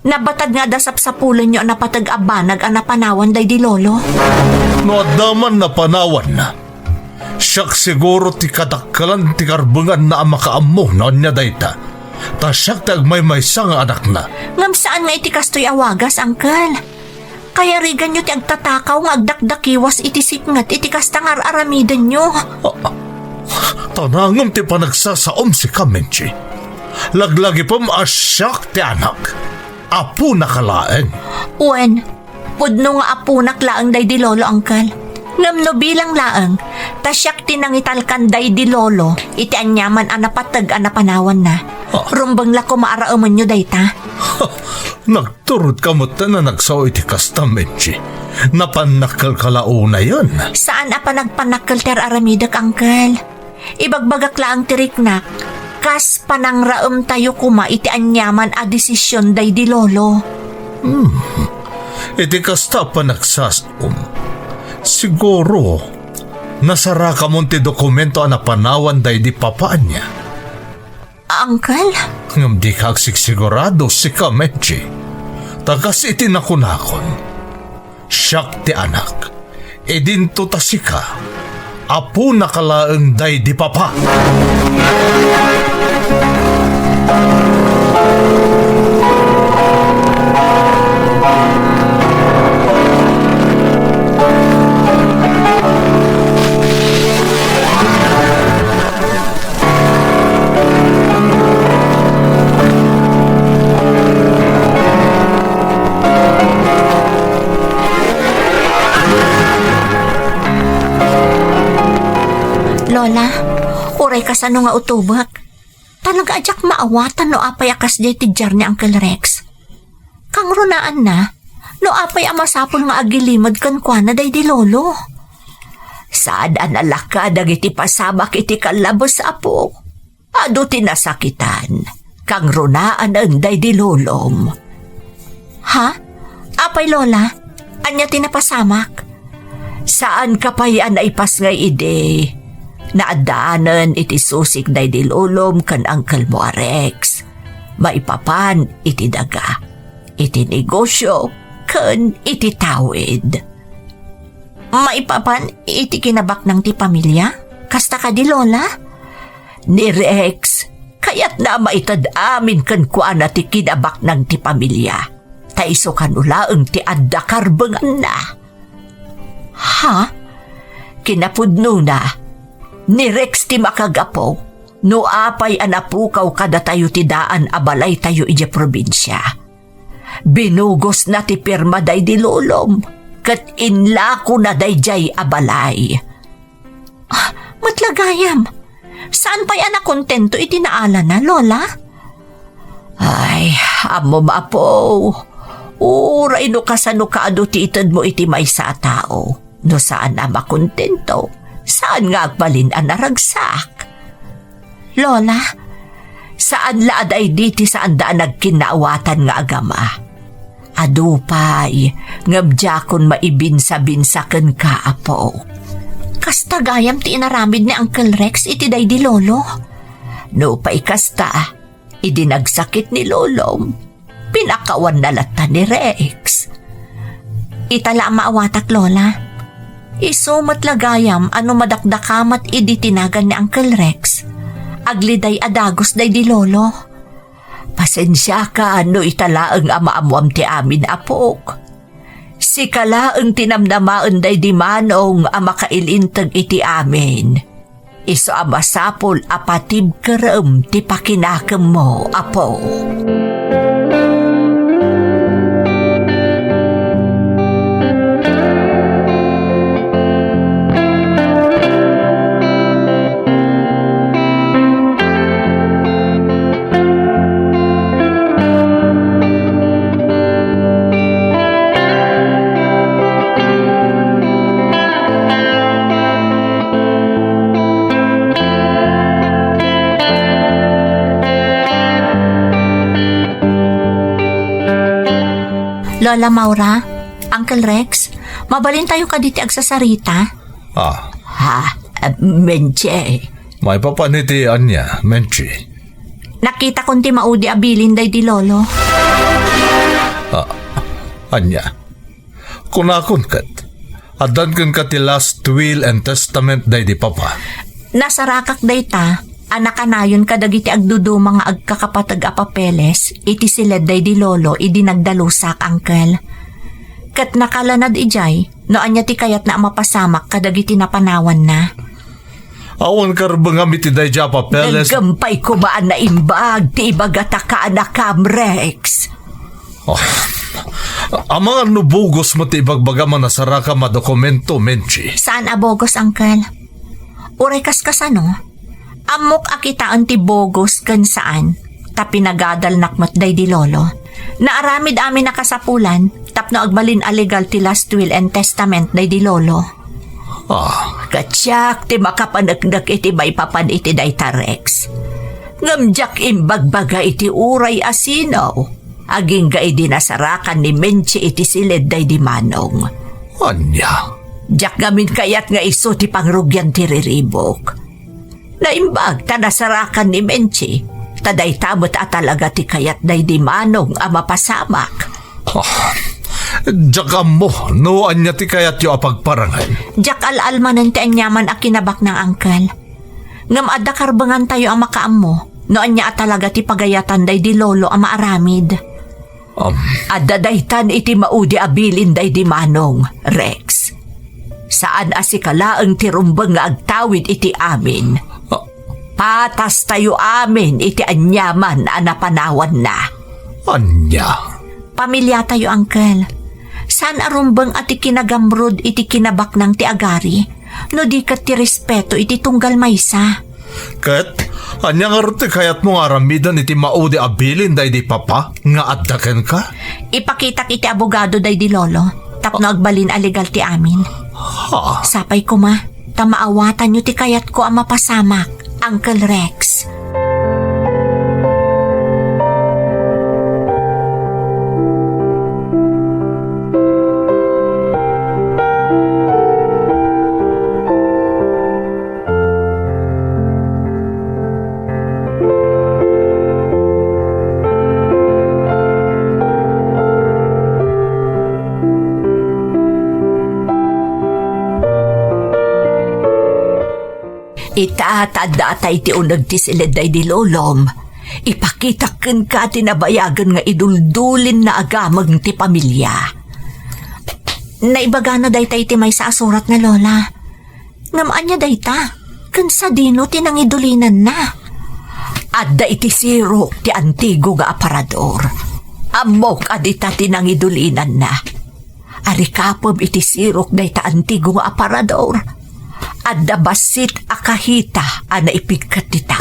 Speaker 5: Nabatag nga dasap sa pulan nyo na patag-abanag ang napanawan day di lolo.
Speaker 8: No adaman na panawan na. Siyak siguro ti kadakkalan ti karbungan na ang makaamo na niya dayta. Ta siyak tagmay nga anak na.
Speaker 5: Ngam saan nga iti kastoy awagas, angkal? Kaya rigan nyo ti agtatakaw nga agdakdakiwas iti sikngat iti kasta nga aramidan nyo.
Speaker 8: Tanangam ti panagsasaom si Kamenchi. Laglagi pa maasyak ti anak. Apo na kalaeng.
Speaker 5: Uwen, pudno nga apunak laang day di lolo, angkal. Ngam no bilang laang, tasyak tinangitalkan day di lolo, iti anyaman anapatag anapanawan na. Rumbang lako maarauman nyo day ta.
Speaker 8: Nagturod ka mo na nagsaw iti kastamenchi. Napanakal kalauna yun.
Speaker 5: Saan apa nagpanakal ter aramidak, angkal? Ibagbagak laang tiriknak. Kas panangraem tayo kuma iti anyaman a desisyon day di lolo.
Speaker 8: Iti kasta pa nagsasom. Siguro, nasara ka mo ti dokumento na panawan day di papaan niya.
Speaker 5: Angkal?
Speaker 8: Ngam di ka sigurado si Kamenchi. Tagas iti nakunakon. Siyak ti anak. Edinto tasika. Apo na kalaeng day di papa.
Speaker 5: Lola, uray ka sa nga utubak. Talaga adyak maawatan no apay akas day tidjar ni Uncle Rex. Kang runaan na, no apay amasapol nga agilimad kan kwa na day di lolo. Saad analaka dagiti pasabak iti kalabos apo. Ado tinasakitan, kang runaan ang day di lolom. Ha? Apay lola, anya tinapasamak? Saan kapayan ay pas ngay ide? Naadaanan iti susik day di lolom kan Uncle mo Rex. Maipapan iti daga, iti negosyo, kan iti tawid. Maipapan iti kinabak ng ti pamilya? Kasta ka di lola? Ni Rex, kaya't na maitad amin kan kuana ti kinabak ng ti pamilya. Taiso kanulaang ti adda karbengan na. Ha? Kinapudno na. Ni Rex ti makagapo, no apay anapukaw kada tayo ti daan abalay tayo ija probinsya. Binugos na ti pirma day di lolom, kat inlako na day jay abalay. Matlagayam, saan pa'y anak kontento itinaala na, lola? Ay, amo mapo. Uray no kasano kaado ti itad mo iti may sa tao, no saan na makontento. Saan nga agbalin ang naragsak? Lola, saan laad ay diti saan daan nagkinaawatan nga agama? Adupay, ngabjakon maibinsa-binsaken ka, apo. Kasta gayam ti inaramid ni Uncle Rex iti day di lolo. No pa'y kasta, idinagsakit ni lolom. Pinakawan na lata ni Rex. Itala maawatak, lola. Iso matlagayam ano madakdakamat iditinagan ni Uncle Rex. Agliday adagos day di lolo. Pasensya ka no italaang amaamuam ti amin apok. Si kalaang tinamnamaan day di manong amakailintag iti amin. Iso amasapol apatib kerem ti pakinakam mo, apo. Lola Maura, Uncle Rex, mabalin tayo ka diti agsasarita.
Speaker 3: Ha, Menche.
Speaker 8: May papanitian niya, Menchi.
Speaker 5: Nakita kong ti maudi abilin day di lolo.
Speaker 8: Anya, kunakon kat. Adan kan ka ti last will and testament day di papa.
Speaker 5: Nasarakak day ta, anak kanayon kadagiti agdudu mga agkakapatag a papeles, iti siled day di lolo, idi nagdalusak, Uncle. Kat nakalanad ijay, no anya ti kayat na mapasamak kadagiti napanawan na.
Speaker 8: Awan karbang amiti day ja papeles.
Speaker 3: Nagampay ko baan na imbag, ti ibagata ka anakam, Rex.
Speaker 8: Ang mga nubugos mo ti ibagbaga man nasaraka madokumento, Menchi.
Speaker 5: Saan abogos, Uncle? Uray kasano? Amok akitaan ti bogos kan saan, tapi nagadal nakmat day di lolo. Naaramid amin nakasapulan, tapno agbalin alegal ti last will and testament day di lolo.
Speaker 3: Katsyak ti makapanagdag iti may papan iti dayta, Rex. Ngamjak imbagbaga iti uray asinaw. Aging ga idi nasarakan ni Menchi iti silid day di manong.
Speaker 8: Anya?
Speaker 3: Jak gamin kayat nga iso ti pangrugyan ti riribok. Naimbag ta nasarakan ni Menchi. Taday tabot at talaga ti kayat day di manong ang mapasamak.
Speaker 8: Jakam mo, no anya ti kayat yu apagparangan.
Speaker 5: Jak al-almanan ti anyaman a kinabak ng Uncle. Ngam adda karbangan tayo ang makaam mo, no anya at talaga ti pagayatan day di lolo ang maaramid.
Speaker 3: Adda daytan iti maudi abilin day di manong, Rex. Saan asikalaang ti rumbang nga agtawid iti amin. Patas tayo amin iti anyaman a napanawan na.
Speaker 8: Anya?
Speaker 5: Pamilya tayo, Uncle. Saan arumbang ati kinagamrod iti kinabak ng ti agari, no di kat ti respeto iti tunggal maysa.
Speaker 8: Kat, anya nga rute kayat mo aramidan iti maudi abilin day di papa nga addaken ka?
Speaker 5: Ipakitak iti abogado day di lolo, tapno agbalin alegal ti amin. Sapay ko ma, tamaawatan nyo ti kayat ko ang mapasamak, Uncle Rex. Itaatad-atay ti unag ti silid day di lolom. Ipakitaken ka tinabayagan nga iduldulin na agamag ti pamilya. Naibagano day tay ti may sa asurat nga lola. Ngamaan niya day ta, kansa dino tinangidulinan na.
Speaker 3: Adda iti siro ti antigo nga aparador. Amok adita tinangidulinan na. Arikapob iti sirok day ta antigo nga aparador. Adda basit akahita ana ipigkat tita.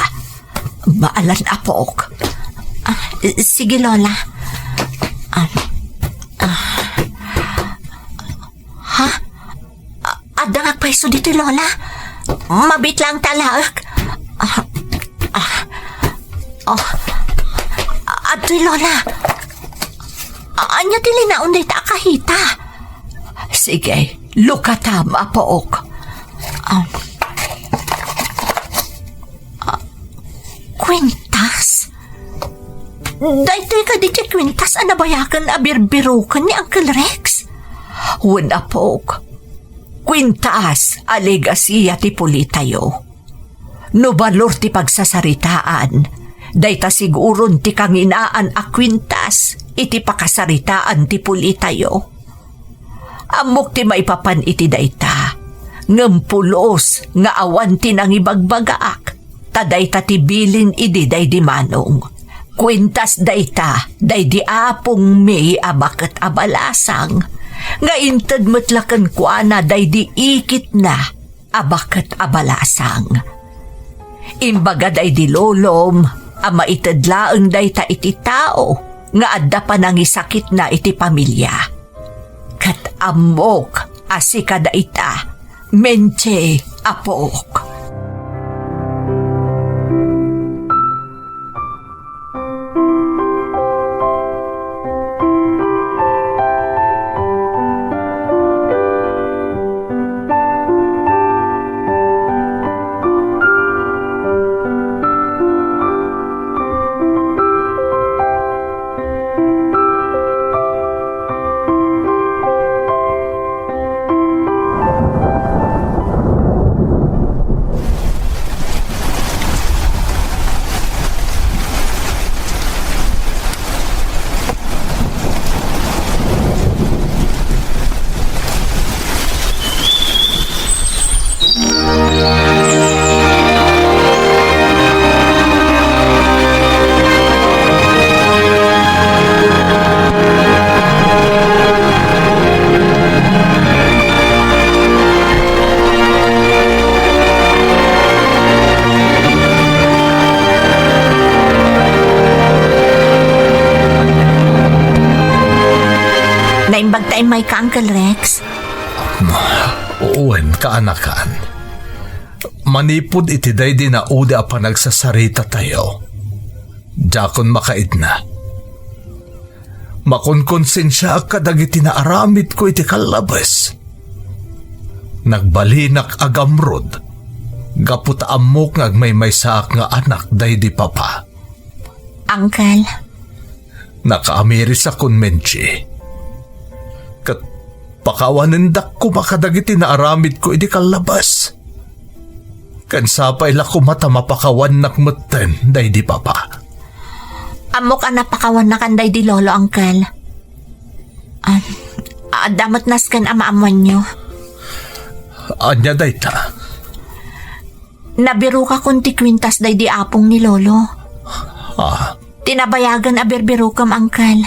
Speaker 3: Maalan apok.
Speaker 5: Sige lola. Ha? Adda nga pwesto dito lola. Mabit lang talaak. Adoy lola. Anya tilinaon day ta akahita.
Speaker 3: Sige, lukatam apok.
Speaker 5: Kwintas? Daytoy ka di kwintas anabayakan abirbirukan ni Uncle Rex?
Speaker 3: Wala pok. Kwintas alegasiya ti pulitayo. No balor ti pagsasaritaan, dayta siguron ti kanginaan a kwintas iti pakasaritaan ti pulitayo. Amok ti maipapan iti dayta. Ngampulos nga awan tinang ibagbagaak, taday tatibilin idi day di manong. Kwintas dayta, day di apong may abakat abalasang, nga intad matlakan kuana day di ikit na abakat abalasang. Imbaga day di lolom, ama itadlaang dayta iti tao, nga adda pa nangisakit na iti pamilya. Kat amok asika dayta, Menche apok.
Speaker 5: Naimbag tayo may ka, Uncle Rex.
Speaker 8: Uwen, kaanakan. Manipod iti day di na uda pa nagsasarita tayo. Jakon makaid na. Makonkonsensya kadagiti na aramid ko iti kalabas. Nagbalinak agamrod. Gaputa amok ngagmay saak nga anak day di papa.
Speaker 5: Uncle,
Speaker 8: Nakaamiris akon menchi. Kat pakawanindak ko makadagiti na aramid ko iti kalabas. Kansapay la ko mata mapakawan nakmutten day di papa.
Speaker 5: amok ang napakawan na kanday di lolo, Uncle. Damot naskan amaamuan nyo.
Speaker 8: Anya day ta?
Speaker 5: Nabiru ka kung ti kwintas day di apong ni lolo. Tinabayagan a berbero kam, Uncle.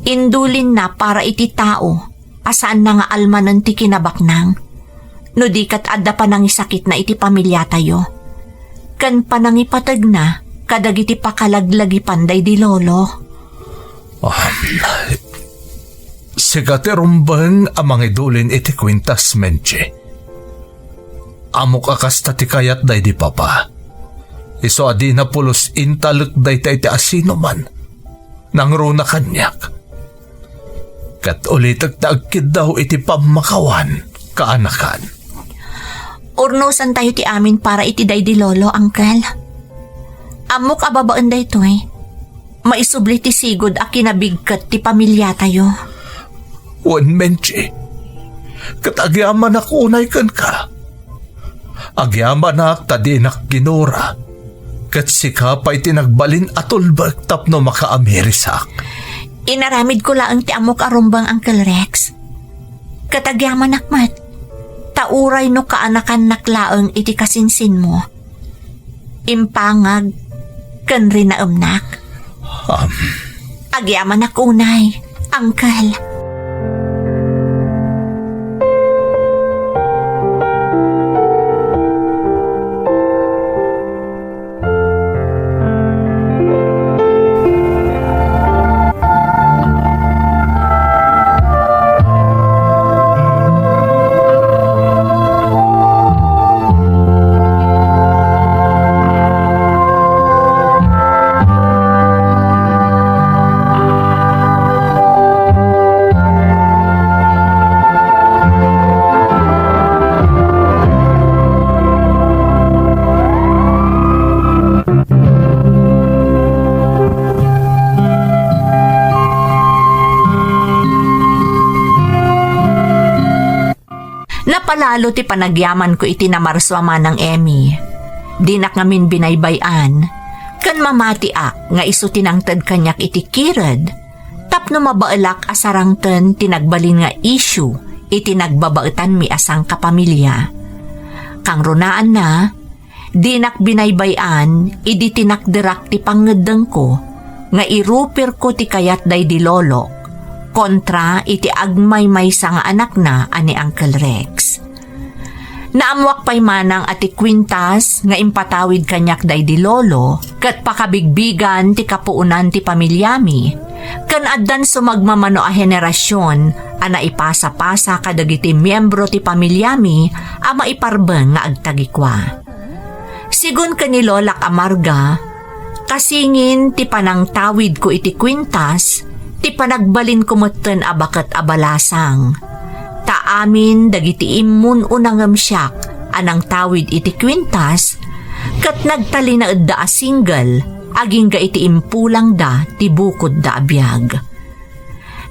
Speaker 5: Indulin na para iti tao, asaan na nga almanan ti kinabaknang. No di kat adda pa nang isakit na iti pamilya tayo. Kan pa nang ipatag na, kadagiti pakalaglagi panday di lolo.
Speaker 8: Sigate rumbang amang idulin iti kwintas menche. Amok akas ti kayat day di papa. Iso adi na pulos intalek day ti asino man. Nangruna kanyak. Kat ulitag taagkid daw iti pamakawan kaanakan.
Speaker 5: Urnosan tayo ti amin para iti day di lolo, Uncle. Amok ababaan day to eh. Maisubli ti sigod a kinabigkat ti pamilya tayo.
Speaker 8: Wan menche. Kat agyaman ako unay kan ka. Agyaman na tadinak ginora. Kat sikapay tinagbalin atulbag tapno makaamirisak.
Speaker 5: Inaramid ko laang ti amok arumbang, Uncle Rex. Katagyaman nakmat. Tauray no kaanakan naklaang iti kasinsin mo. Impangag, kan rin na umnak. Agyaman nakunay, Uncle. Napalalo ti panagyaman ko iti namarswama ng Emmy. Dinak ngamin binaybayan. Kan mamatiak nga iso tinangtad kanyak iti kirad. Tapno mabaalak asarangten tinagbalin nga issue iti nagbabaetan mi asang kapamilya. Kang runaan na, dinak binaybayan idi tinakderak ti pangedeng ko nga irupir ko ti kayat day di lolo. Kontra iti agmay sa nga anak na ani Uncle Rex. Naamwak pa'y manang ati kwintas nga impatawid kanyak day di lolo kat pakabigbigan ti kapuunan ti pamilyami kan addan sumagmamano a henerasyon ana ipasa-pasa kadagiti miyembro ti pamilyami a maiparbeng nga agtagikwa. Sigun kanilolak amarga, kasingin ti panangtawid ko iti kwintas ti panagbalin kumutten abakat abalasang. Taamin dagiti immun unangam siyak anang tawid iti kwintas kat nagtali na edda a single aging ga iti impulang da ti bukod da abiyag.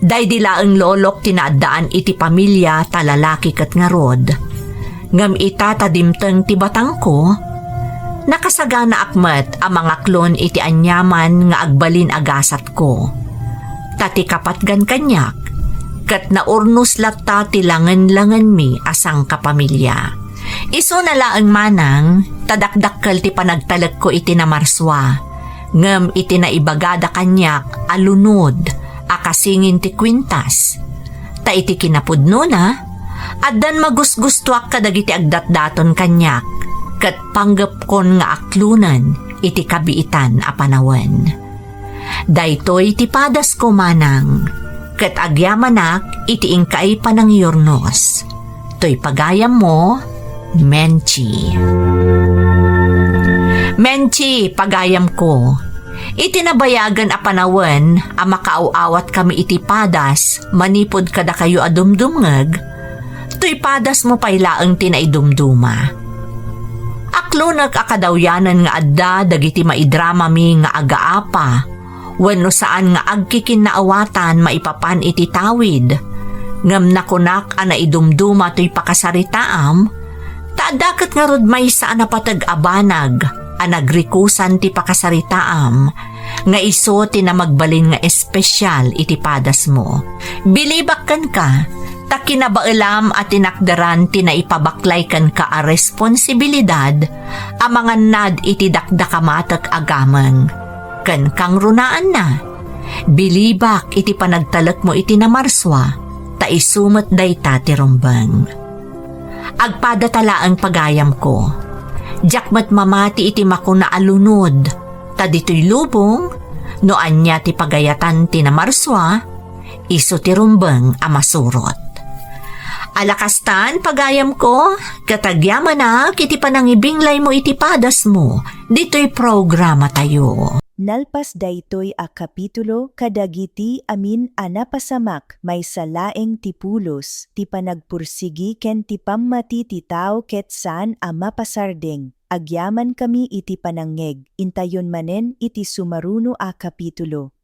Speaker 5: Day dilaeng lolok tinaadaan iti pamilya talalaki kat nga rod. Ngam itatadimteng ti batang ko, nakasagana akmat ang mga klon iti anyaman nga agbalin agasat ko. Tati kapatgan kanyak, kat naurnos latta tilangan-langan mi asang kapamilya. Iso na laang manang, tadakdakkal ti panagtalag ko iti namarswa, ngem iti naibagada kanyak alunod, akasingin ti kwintas. Ta iti kinapudno na, addan magusgustuak kadagiti agdatdaton kanyak, kat panggap kon nga aklunan iti kabiitan a panawen. Daytoy ti padas ko manang,
Speaker 3: Ket agyamanak iti ingkay panang yurnos. To'y pagayam mo, Menchi. Menchi, pagayam ko. Itinabayagan a panawen a makaaawat kami iti padas manipod kada kayo adumdumngeg. To'y padas mo pailaang tinaidumduma. Aklunag akadawyanan nga adda dagiti maidrama mi nga agaapa wenno saan nga agkikinnaawatan maipapan iti tawid. Ngam nakunak a naidumduma to'y pakasaritaam, taadakat nga rod may saan napatag-abanag a nagrikusan ti pakasaritaam, nga iso ti na magbalin nga espesyal iti padas mo. Bilibakkan ka, ta kinabailam at tinakdaran ti na ipabaklay kan ka a responsibilidad a mga nad iti dakdakamatak agamang. Kan kang runaan na, bilibak iti panagtalak mo iti namarswa, ta isumat dayta ti rumbang. Agpadatala ang pagayam ko. Jakmat mamati iti makuna alunod, ta dito'y lubong, no anya ti pagayatan ti namarswa, iso ti rumbang a masurot. Alakastan, pagayam ko, katagyaman na, kiti panangibinglay mo iti padas mo, dito'y programa tayo.
Speaker 1: Nalpas daytoy a kapitulo kadagiti amin a napasamak may salaeng ti pulos ti panagpursigi ken ti pammati ti tao ket saan a mapasardeng. Agyaman kami iti panangeg, intayon manen iti sumaruno a kapitulo.